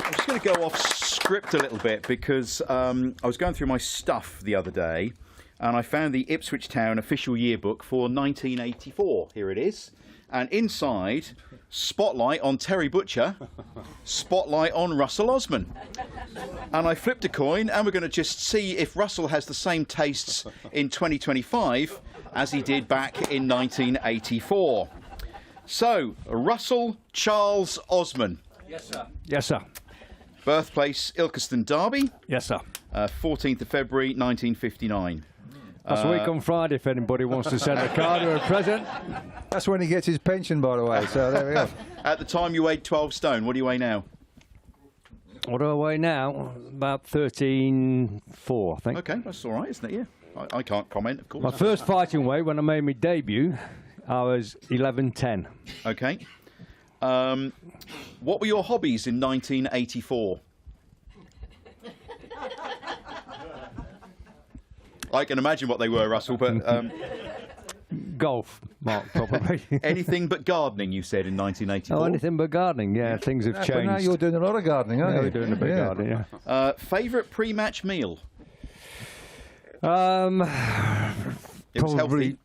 I'm just going to go off script a little bit because I was going through my stuff the other day and I found the Ipswich Town official yearbook for 1984. Here it is. And inside, spotlight on Terry Butcher, spotlight on Russell Osman. And I flipped a coin and we're going to just see if Russell has the same tastes in 2025 as he did back in 1984. So, Russell Charles Osman. Yes, sir. Yes, sir. Birthplace, Ilkeston, Derby. Yes, sir. 14th of February, 1959. That's a week on Friday if anybody wants to send a card or a present. That's when he gets his pension, by the way, so there we go. At the time you weighed 12 stone. What do you weigh now? What do I weigh now? About 13.4, I think. Okay, that's all right, isn't it? Yeah. I can't comment, of course. My first fighting weight, when I made my debut, I was 11.10. Okay. What were your hobbies in 1984? I can imagine what they were, Russell, but... Golf, Mark, probably. Anything but gardening, you said, in 1984? Oh, anything but gardening, yeah. Things have changed. But now you're doing a lot of gardening, aren't you? We're doing a bit of gardening, yeah. Favourite pre-match meal? It was Probably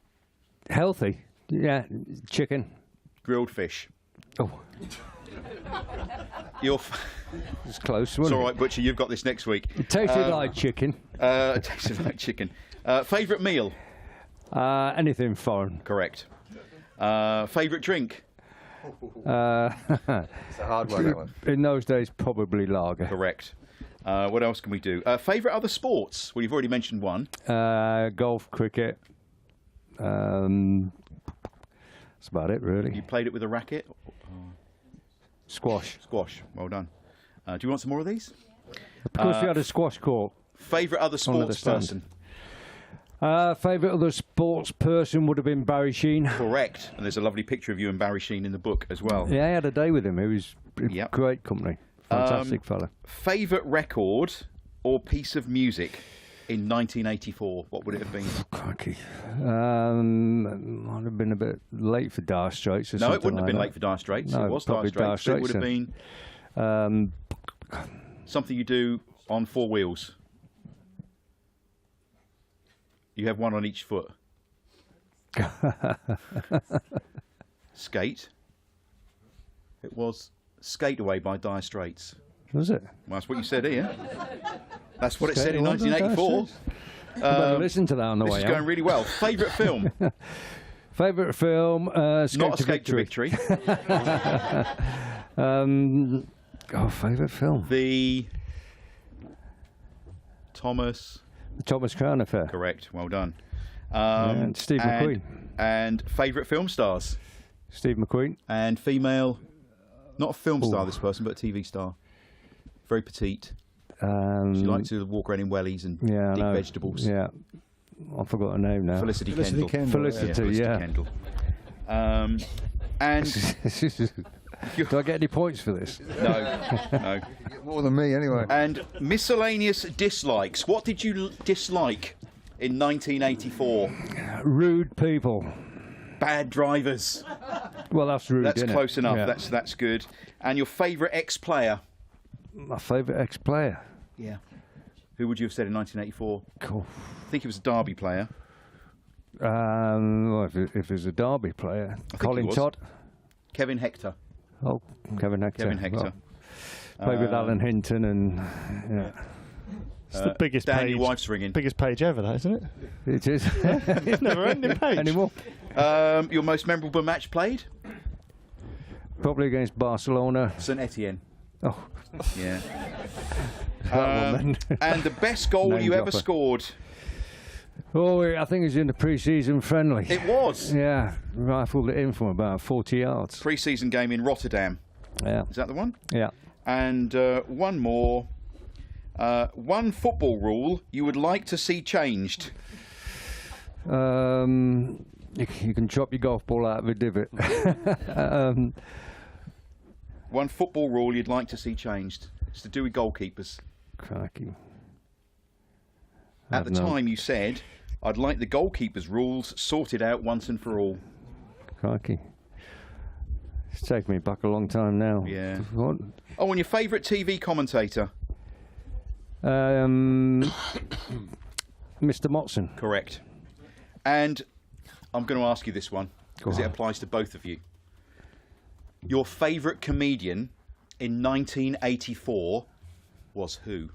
healthy. Yeah, chicken. Grilled fish. Oh, it's close, It's wasn't all it? right, Butcher, you've got this next week. It tasted like chicken. Tasted like chicken. Favourite meal? Anything foreign. Correct. Favourite drink? It's a hard one, that one. In those days, probably lager. Correct. What else can we do? Favourite other sports? Well, you've already mentioned one. Golf, cricket. That's about it, really. You played it with a racket? Squash. Squash. Well done. Do you want some more of these? Because we had a squash court. Favourite other sports stand. person? Favourite other sports person would have been Barry Sheen. Correct. And there's a lovely picture of you and Barry Sheen in the book as well. Yeah, I had a day with him. He was Yep. great company. Fantastic fella. Favourite record or piece of music in 1984? What would it have been? Crikey. Might have been a bit late for Dire Straits or something. No, it wouldn't have like been that. late for Dire Straits. No, It was probably Dire Straits. It would have then. been something you do on four wheels. You have one on each foot. Skate. It was Skate Away by Dire Straits. Was it? Well, that's what you said here. That's what it said Skate in Away by Dire 1984. You better listen to that on the This way is out. going really well. Favourite film? Favourite film? Escape Not to Escape Victory. to Victory. Favourite film? The Thomas Crown Affair. Correct. Well done. And Steve McQueen. And favourite film stars? Steve McQueen. And female, not a film star, this person, but a TV star. Very petite. She likes to walk around in wellies and I dig know. vegetables. Yeah. I forgot her name now. Felicity Kendall. Felicity, yeah. Kendall. And Do I get any points for this? no. More than me, anyway. And miscellaneous dislikes. What did you dislike in 1984? Rude people. Bad drivers. Well, that's rude, That's isn't close it? enough. Yeah. That's good. And your favourite ex-player? My favourite ex-player. Yeah. Who would you have said in 1984? Cool. I think it was a Derby player. Well, if it's a Derby player, think Colin he was. Todd. Kevin Hector. Oh, Kevin Hector. Kevin Hector. Well, played with Alan Hinton and yeah. It's the biggest Dan, page. your wife's ringing. Biggest page ever, that, isn't it? It is. It's never ending page. Anymore? Your most memorable match played? Probably against Barcelona. St Etienne. Oh, Yeah. that one then. And the best goal Name you ever dropper. scored? Oh, I think it was in the pre-season friendly. It was. Yeah, rifled it in from about 40 yards. Pre-season game in Rotterdam. Yeah, Is that the one? yeah. And one more. One football rule you would like to see changed. You can chop your golf ball out of a divot. One football rule you'd like to see changed. It's to do with goalkeepers. Crikey. At the time you said, I'd like the goalkeepers' rules sorted out once and for all. Crikey. It's taken me back a long time now. Yeah. What? Oh, and your favourite TV commentator? Mr. Motson. Correct. And I'm going to ask you this one, because it on. applies to both of you. Your favourite comedian in 1984 was who?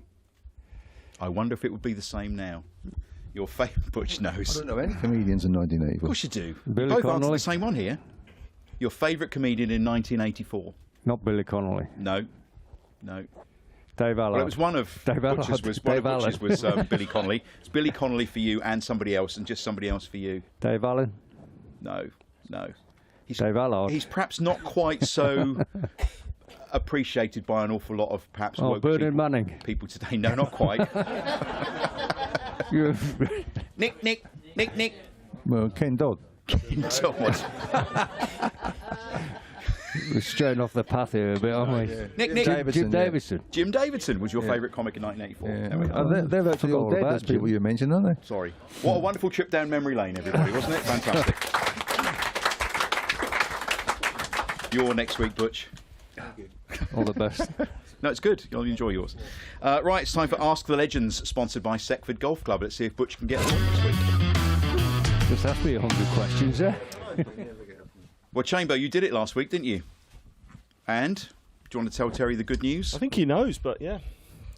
I wonder if it would be the same now. Your favourite... Butch knows. I don't know any comedians in Of 1984. course you do. Billy Both answered Connolly. the same one here. Your favourite comedian in 1984? Not Billy Connolly. No. No. Dave Allard. Well, it was one of Dave Butch's Allard. was, one of Dave Butch's Allard. was Billy Connolly. It's Billy Connolly for you and somebody else, and just somebody else for you. Dave Allen. No. No. Dave Allard. He's perhaps not quite so appreciated by an awful lot of perhaps woke Bernard Manning. people today. No, not quite. You're Nick. Well, Ken Dodd. Todd. we're straying off the path here a bit, aren't we? Nick. Jim Davidson, yeah. Davidson. Jim Davidson was your favourite comic in 1984. Yeah. There we go. They're actually all Forgot dead, about those people Jim. you mentioned, aren't they? Sorry. What a wonderful trip down memory lane, everybody, wasn't it? Fantastic. You're next week, Butch. All the best. No, it's good. You'll enjoy yours. Right, it's time for Ask the Legends, sponsored by Seckford Golf Club. Let's see if Butch can get it on this week. Just ask me 100 questions there. Well, Chamber, you did it last week, didn't you? And do you want to tell Terry the good news? I think he knows, but yeah,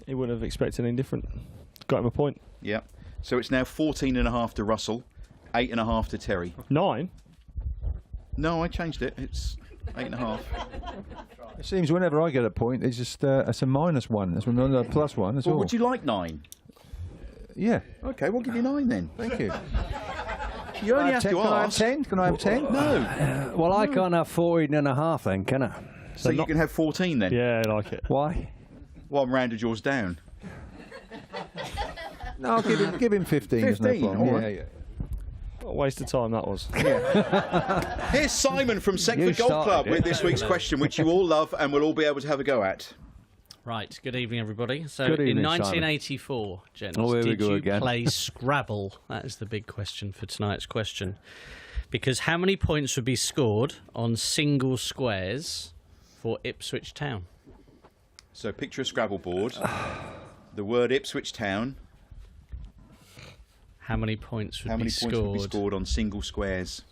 he wouldn't have expected anything different. Got him a point. Yeah. So it's now 14.5 to Russell, 8.5 to Terry. 9. No, I changed it. It's 8.5. It seems whenever I get a point, it's just it's a -1. It's not a +1. That's Well, all. would you like 9? Yeah. Okay, we'll give you 9 then. Thank you. You only have to Can I have ask. 10? Can I have 10? No. Well, I can't have 14.5 then, can I? So you can have 14 then? Yeah, I like it. Why? Well, I'm rounded yours down. No, I'll give him 15. There's no 15, problem. all Yeah, right. yeah. What a waste of time that was. Here's Simon from You Seckford Golf started Club it. with this week's question, which you all love and will all be able to have a go at. Right, good evening, everybody. So, Good evening, in Simon. 1984, gents, Oh, here we did go you again. play Scrabble? That is the big question for tonight's question. Because how many points would be scored on single squares for Ipswich Town? So picture a Scrabble board. The word Ipswich Town. How many points would How be many points would be scored? scored on single squares?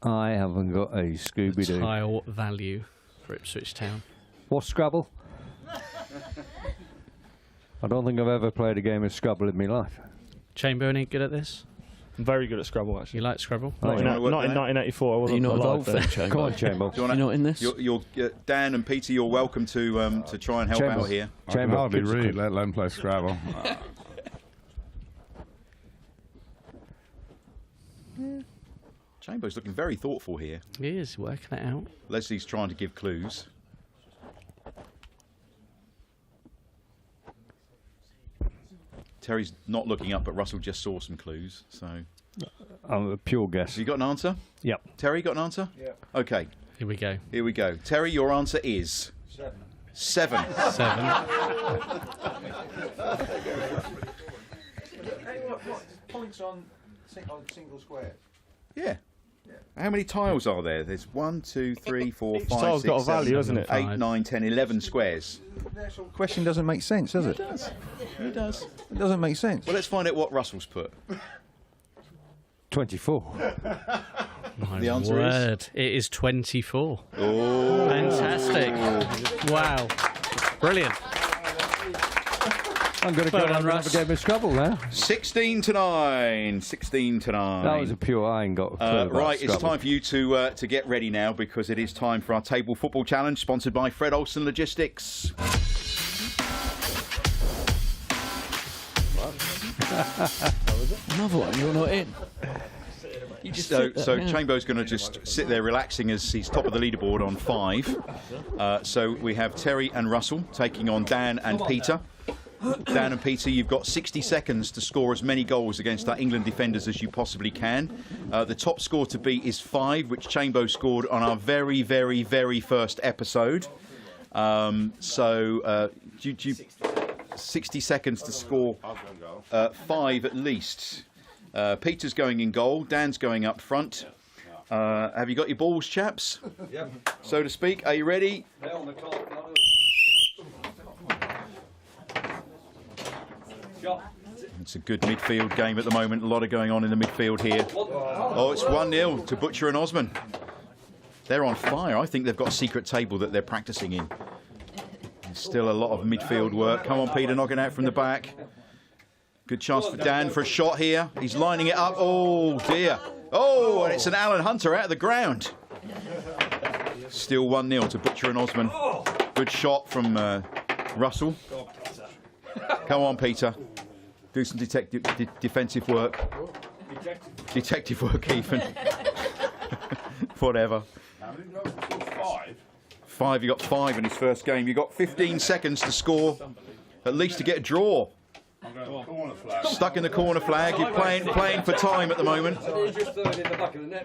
I haven't got a Scooby-Doo. Tile value for Ipswich Town. What's Scrabble? I don't think I've ever played a game of Scrabble in my life. Chamber, any good at this? I'm very good at Scrabble, actually. You like Scrabble? Not, in, you wanna work not in that out? 1984. I wasn't Are you not alive involved then. then, Chamber? Come on, Chamber. Do you wanna- You're not in this? You're Dan and Peter, you're welcome to try and help Chambers. out here. I can Chamber, hardly keeps the read, quick. let alone play Scrabble. Chamber's looking very thoughtful here. He is working it out. Leslie's trying to give clues. Terry's not looking up, but Russell just saw some clues. So, I'm a pure guess. have you got an answer? Yep. Terry, got an answer? Yeah. Okay, Here we go. here we go. Terry, your answer is 7. 7. Points on single square. Yeah. How many tiles are there? There's 1, 2, 3, 4, 5, tile's 6, got a 7, value, hasn't it? 8, 9, 10, 11 squares. The actual question doesn't make sense, does it? It does. It doesn't make sense. Well, let's find out what Russell's put. 24. My The answer word. It is 24. Oh. Fantastic. Wow. Brilliant. I'm going to go Well done, on another Russ. game of Scrabble now. 16-9. 16-9. That was a pure. I ain't got a clue about Right, it's Scrabble. time for you to get ready now, because it is time for our Table Football Challenge, sponsored by Fred Olsen Logistics. Another one, you're not in. So Chambo's going to just sit there relaxing as he's top of the leaderboard on 5. So we have Terry and Russell taking on Dan and Peter. Dan and Peter, you've got 60 seconds to score as many goals against our England defenders as you possibly can. The top score to beat is 5, which Chambo scored on our very, very, very first episode. 60 seconds to score 5 at least. Peter's going in goal. Dan's going up front. Have you got your balls, chaps? Yep. So to speak. Are you ready? It's a good midfield game at the moment. A lot of going on in the midfield here. Oh, it's 1-0 to Butcher and Osman. They're on fire. I think they've got a secret table that they're practicing in. There's still a lot of midfield work. Come on, Peter, knocking out from the back. Good chance for Dan for a shot here. He's lining it up. Oh, dear. Oh, and it's an Alan Hunter out of the ground. Still 1-0 to Butcher and Osman. Good shot from Russell. Come on, Peter. Do some defensive work. Detective work, even. Whatever. 5. You got 5 in his first game. You got 15 seconds to score, at least to get a draw. Stuck in the corner flag. You're playing for time at the moment.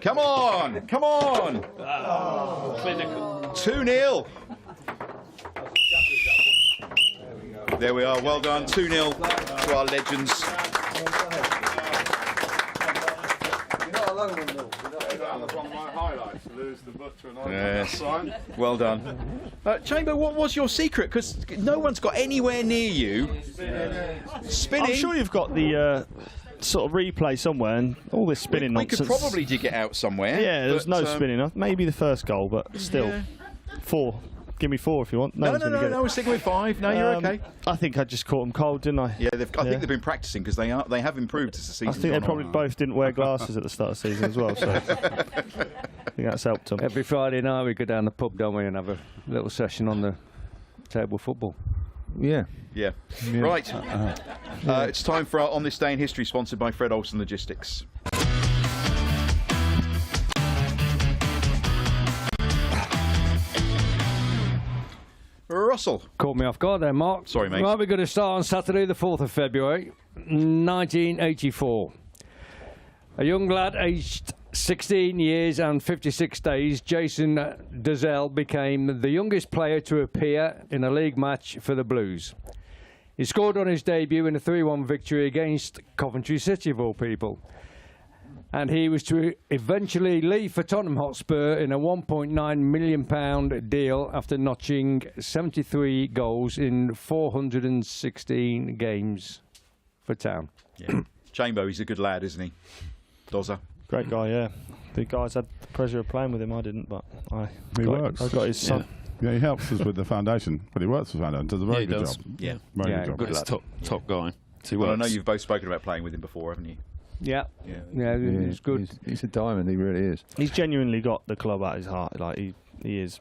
Come on, come on. 2-0. There we are. Well done. 2-0 to our legends. Yes. Well done. Chamber, what was your secret? Because no one's got anywhere near you. Spinning. I'm sure you've got the sort of replay somewhere, and all this spinning we nonsense. could probably dig it out somewhere. Yeah, there's but, no spinning. Maybe the first goal, but still. Yeah. 4. Give me 4 if you want. No, one's gonna get it. we're sticking with 5. No, you're okay. I think I just caught them cold, didn't I? Yeah, I think they've been practicing, because they have improved as the season. I think they probably both didn't wear glasses at the start of the season as well, so I think that's helped them. Every Friday night we go down the pub, don't we, and have a little session on the table football. Yeah. Yeah. Right. It's time for our On This Day in History, sponsored by Fred Olsen Logistics. Russell. Caught me off guard there, Mark. Sorry, mate. Right, we're going to start on Saturday, the 4th of February, 1984. A young lad aged 16 years and 56 days, Jason Dazelle, became the youngest player to appear in a league match for the Blues. He scored on his debut in a 3-1 victory against Coventry City, of all people. And he was to eventually leave for Tottenham Hotspur in a £1.9 million deal after notching 73 goals in 416 games for Town. Yeah. Chambo, he's a good lad, isn't he? Dozer. Great guy, yeah. The guys had the pleasure of playing with him. I didn't, but I works. got his son. Yeah, he helps us with the foundation, but he works for the foundation. Does a very good job. Yeah. Very Yeah, good job. good He's top guy. Well, I know you've both spoken about playing with him before, haven't you? Yeah, Yeah, it's good. He's a diamond. He really is. He's genuinely got the club at his heart. Like he is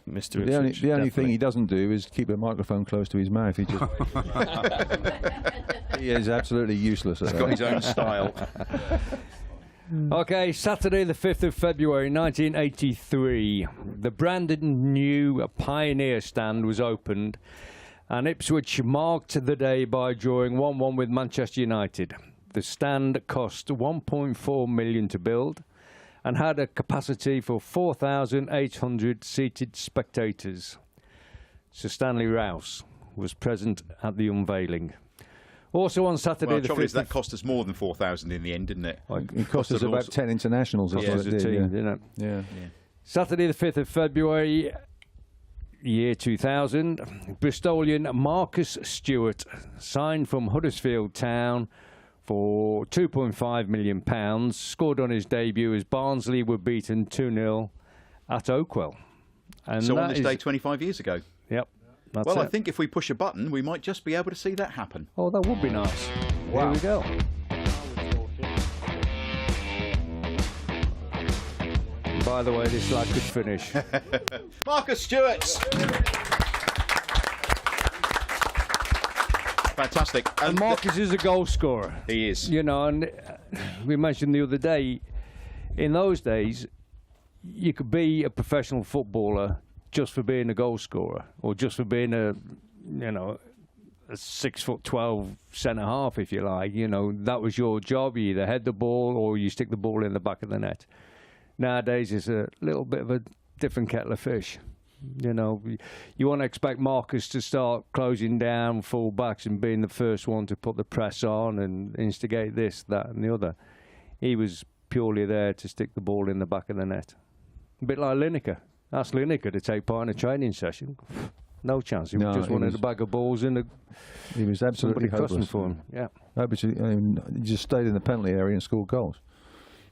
Mr. The only Ipswich, thing definitely. he doesn't do is keep a microphone close to his mouth. He just he is absolutely useless at He's got that. his own style. Okay, Saturday the 5th of February 1983. The brand new Pioneer stand was opened, and Ipswich marked the day by drawing 1-1 with Manchester United. The stand cost £1.4 million to build and had a capacity for 4,800 seated spectators. Sir Stanley Rouse was present at the unveiling. Also on Saturday Well, the the trouble 5th is that cost us more than 4,000 in the end, didn't it? It cost us about 10 internationals. That's what as it a did, team, yeah. didn't it? Yeah. Saturday the 5th of February, year 2000, Bristolian Marcus Stewart signed from Huddersfield Town for £2.5 million, scored on his debut as Barnsley were beaten 2-0 at Oakwell. And So on that this is- day 25 years ago. Yep. That's Well, it. I think if we push a button, we might just be able to see that happen. Oh, that would be nice. Wow. Here we go. By the way, this lad could finish. Marcus Stewart. Fantastic. And Marcus is a goal scorer. He is. You know, and we mentioned the other day, in those days, you could be a professional footballer just for being a goal scorer, or just for being a 6'12" centre half, if you like. You know, that was your job. You either head the ball or you stick the ball in the back of the net. Nowadays, it's a little bit of a different kettle of fish. You know, you want to expect Marcus to start closing down full backs and being the first one to put the press on and instigate this, that, and the other. He was purely there to stick the ball in the back of the net. A bit like Lineker. Ask Lineker to take part in a training session. No chance. He just wanted a bag of balls in. He was absolutely custom hopeless for him. Yeah. He just stayed in the penalty area and scored goals,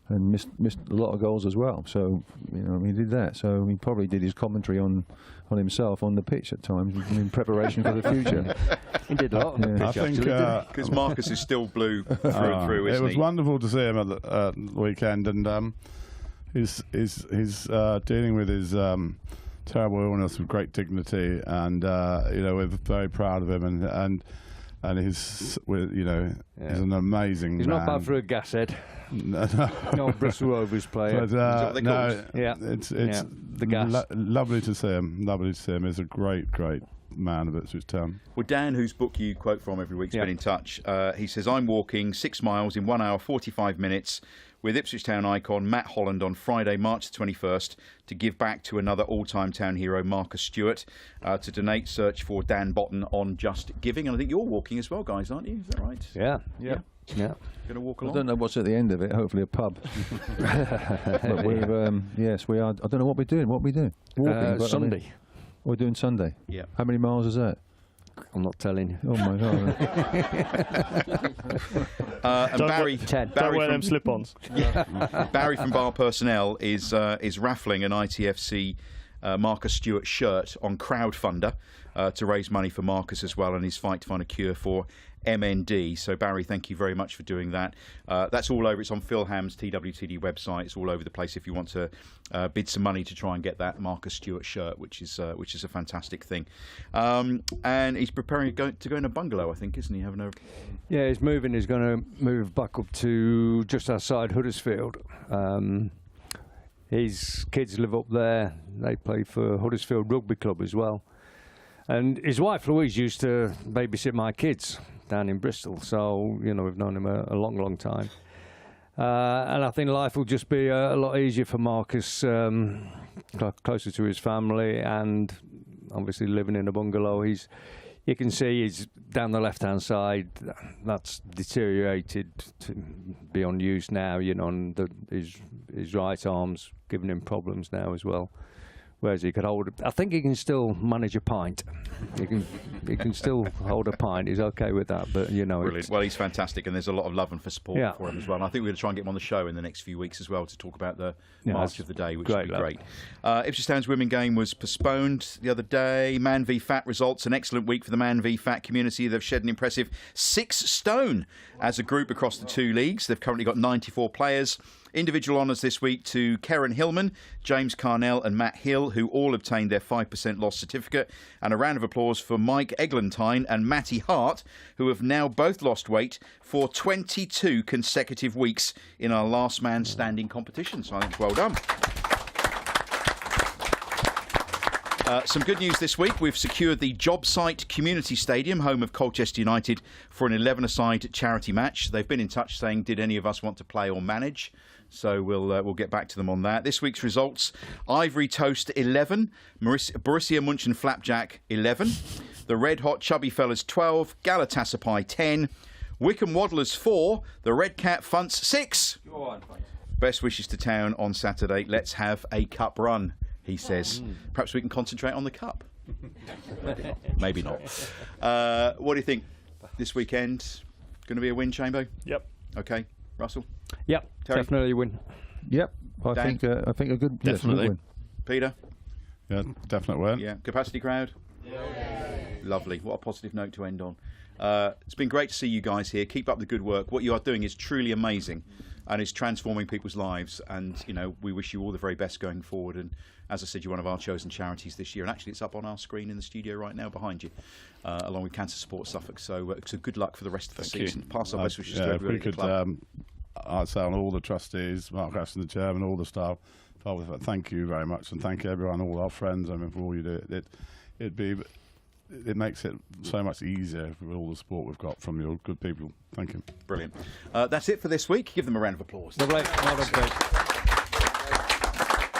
and missed a lot of goals as well. So he did that. So he probably did his commentary on himself on the pitch at times in preparation for the future. He did a lot on the pitch, I think Because Marcus is still blue through and through, it isn't was he? wonderful to see him at the weekend, and he's dealing with his terrible illness with great dignity, and we're very proud of him, and he's he's an amazing He's man. not bad for a gas head. No, No Bristol Rovers player. but Yeah. it's the gas. lovely to see him. Lovely to see him. He's a great man of Ipswich Town. Well, Dan, whose book you quote from every week, has been in touch. He says, I'm walking 6 miles in 1 hour, 45 minutes with Ipswich Town icon Matt Holland on Friday, March the 21st, to give back to another all-time town hero, Marcus Stewart. To donate, search for Dan Botton on Just Giving. And I think you're walking as well, guys, aren't you? Is that right? Yeah. Going to walk I along? don't know what's at the end of it. Hopefully a pub. But we've yes, we are. I don't know what we're doing. What are we doing? Walking. But, Sunday. We're doing Sunday. Yeah. How many miles is that? I'm not telling you. Oh my God. And Barry, 10. Don't wear from, them slip-ons. Barry from Bar Personnel is raffling an ITFC Marcus Stewart shirt on Crowdfunder to raise money for Marcus as well and his fight to find a cure for MND. So Barry, thank you very much for doing that. That's all over. It's on Phil Ham's TWTD website. It's all over the place if you want to bid some money to try and get that Marcus Stewart shirt, which is a fantastic thing. And he's preparing to go in a bungalow, I think, isn't he? Yeah, he's moving. He's going to move back up to just outside Huddersfield. His kids live up there. They play for Huddersfield Rugby Club as well. And his wife Louise used to babysit my kids down in Bristol, so we've known him a long time. And I think life will just be a lot easier for Marcus, closer to his family, and obviously living in a bungalow. You can see he's down the left-hand side. That's deteriorated to beyond use now. And his right arm's giving him problems now as well. Whereas he could hold, I think he can still manage a pint. He can still hold a pint. He's okay with that, but Brilliant. Well, he's fantastic, and there's a lot of love and support for him as well. And I think we're going to try and get him on the show in the next few weeks as well to talk about the March of the Day, which would be great. Ipswich Town's women game was postponed the other day. Man v Fat results, an excellent week for the Man v Fat community. They've shed an impressive 6 stone as a group across the 2 leagues. They've currently got 94 players. Individual honours this week to Karen Hillman, James Carnell and Matt Hill, who all obtained their 5% loss certificate. And a round of applause for Mike Eglantine and Matty Hart, who have now both lost weight for 22 consecutive weeks in our last man standing competition. So I think well done. Some good news this week. We've secured the Job Site Community Stadium, home of Colchester United, for an 11-a-side charity match. They've been in touch saying, did any of us want to play or manage? So we'll get back to them on that. This week's results: Ivory Toast 11, Borussia München Flapjack 11, the Red Hot Chubby Fellas 12, Galatasaray 10, Wycombe Waddlers 4, the Red Cat Funts 6. Best wishes to town on Saturday. Let's have a cup run, he says. Perhaps we can concentrate on the cup. Maybe not. What do you think? This weekend going to be a win, Chambo? Yep. Okay. Russell? Yep, Terry? definitely win. Yep. I think a good Definitely. win. Peter? Yeah, definite win. Yeah. Capacity crowd? Lovely. What a positive note to end on. It's been great to see you guys here. Keep up the good work. What you are doing is truly amazing and is transforming people's lives. And, you know, we wish you all the very best going forward. And as I said, you're one of our chosen charities this year. And actually, it's up on our screen in the studio right now behind you, along with Cancer Support Suffolk. So good luck for the rest of the season. Pass our best wishes to everybody at the club. I'd say on all the trustees, Mark Ashton, the chairman, all the staff, thank you very much, and thank everyone, all our friends. I mean, for all you do, it makes it so much easier with all the support we've got from your good people. Thank you. Brilliant. That's it for this week. Give them a round of applause. Lovely.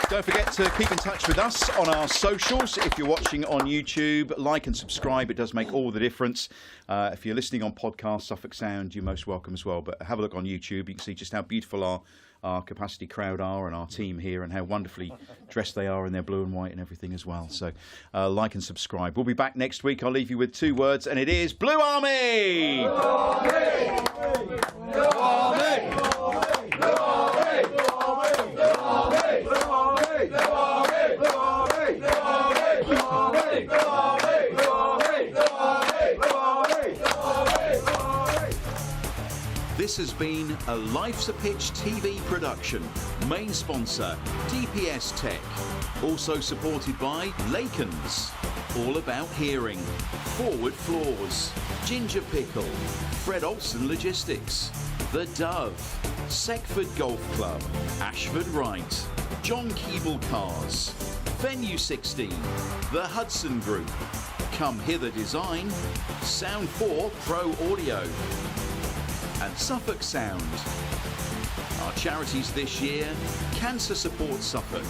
Don't forget to keep in touch with us on our socials. If you're watching on YouTube, like and subscribe. It does make all the difference. If you're listening on podcast, Suffolk Sound, you're most welcome as well. But have a look on YouTube. You can see just how beautiful our capacity crowd are and our team here, and how wonderfully dressed they are in their blue and white and everything as well. So like and subscribe. We'll be back next week. I'll leave you with 2 words, and it is Blue Army! Blue Army! Blue Army! Blue Army! This has been a Life's a Pitch TV production. Main sponsor, DPS Tech. Also supported by Lakens, All About Hearing, Forward Floors, Ginger Pickle, Fred Olsen Logistics, The Dove, Seckford Golf Club, Ashford Wright, John Keeble Cars, Venue 16, The Hudson Group, Come Hither Design, Sound 4 Pro Audio, and Suffolk Sound. Our charities this year: Cancer Support Suffolk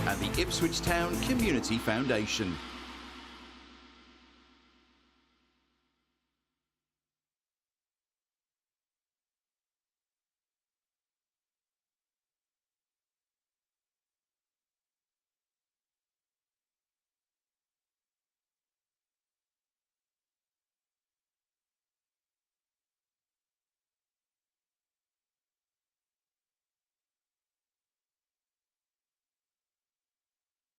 and the Ipswich Town Community Foundation.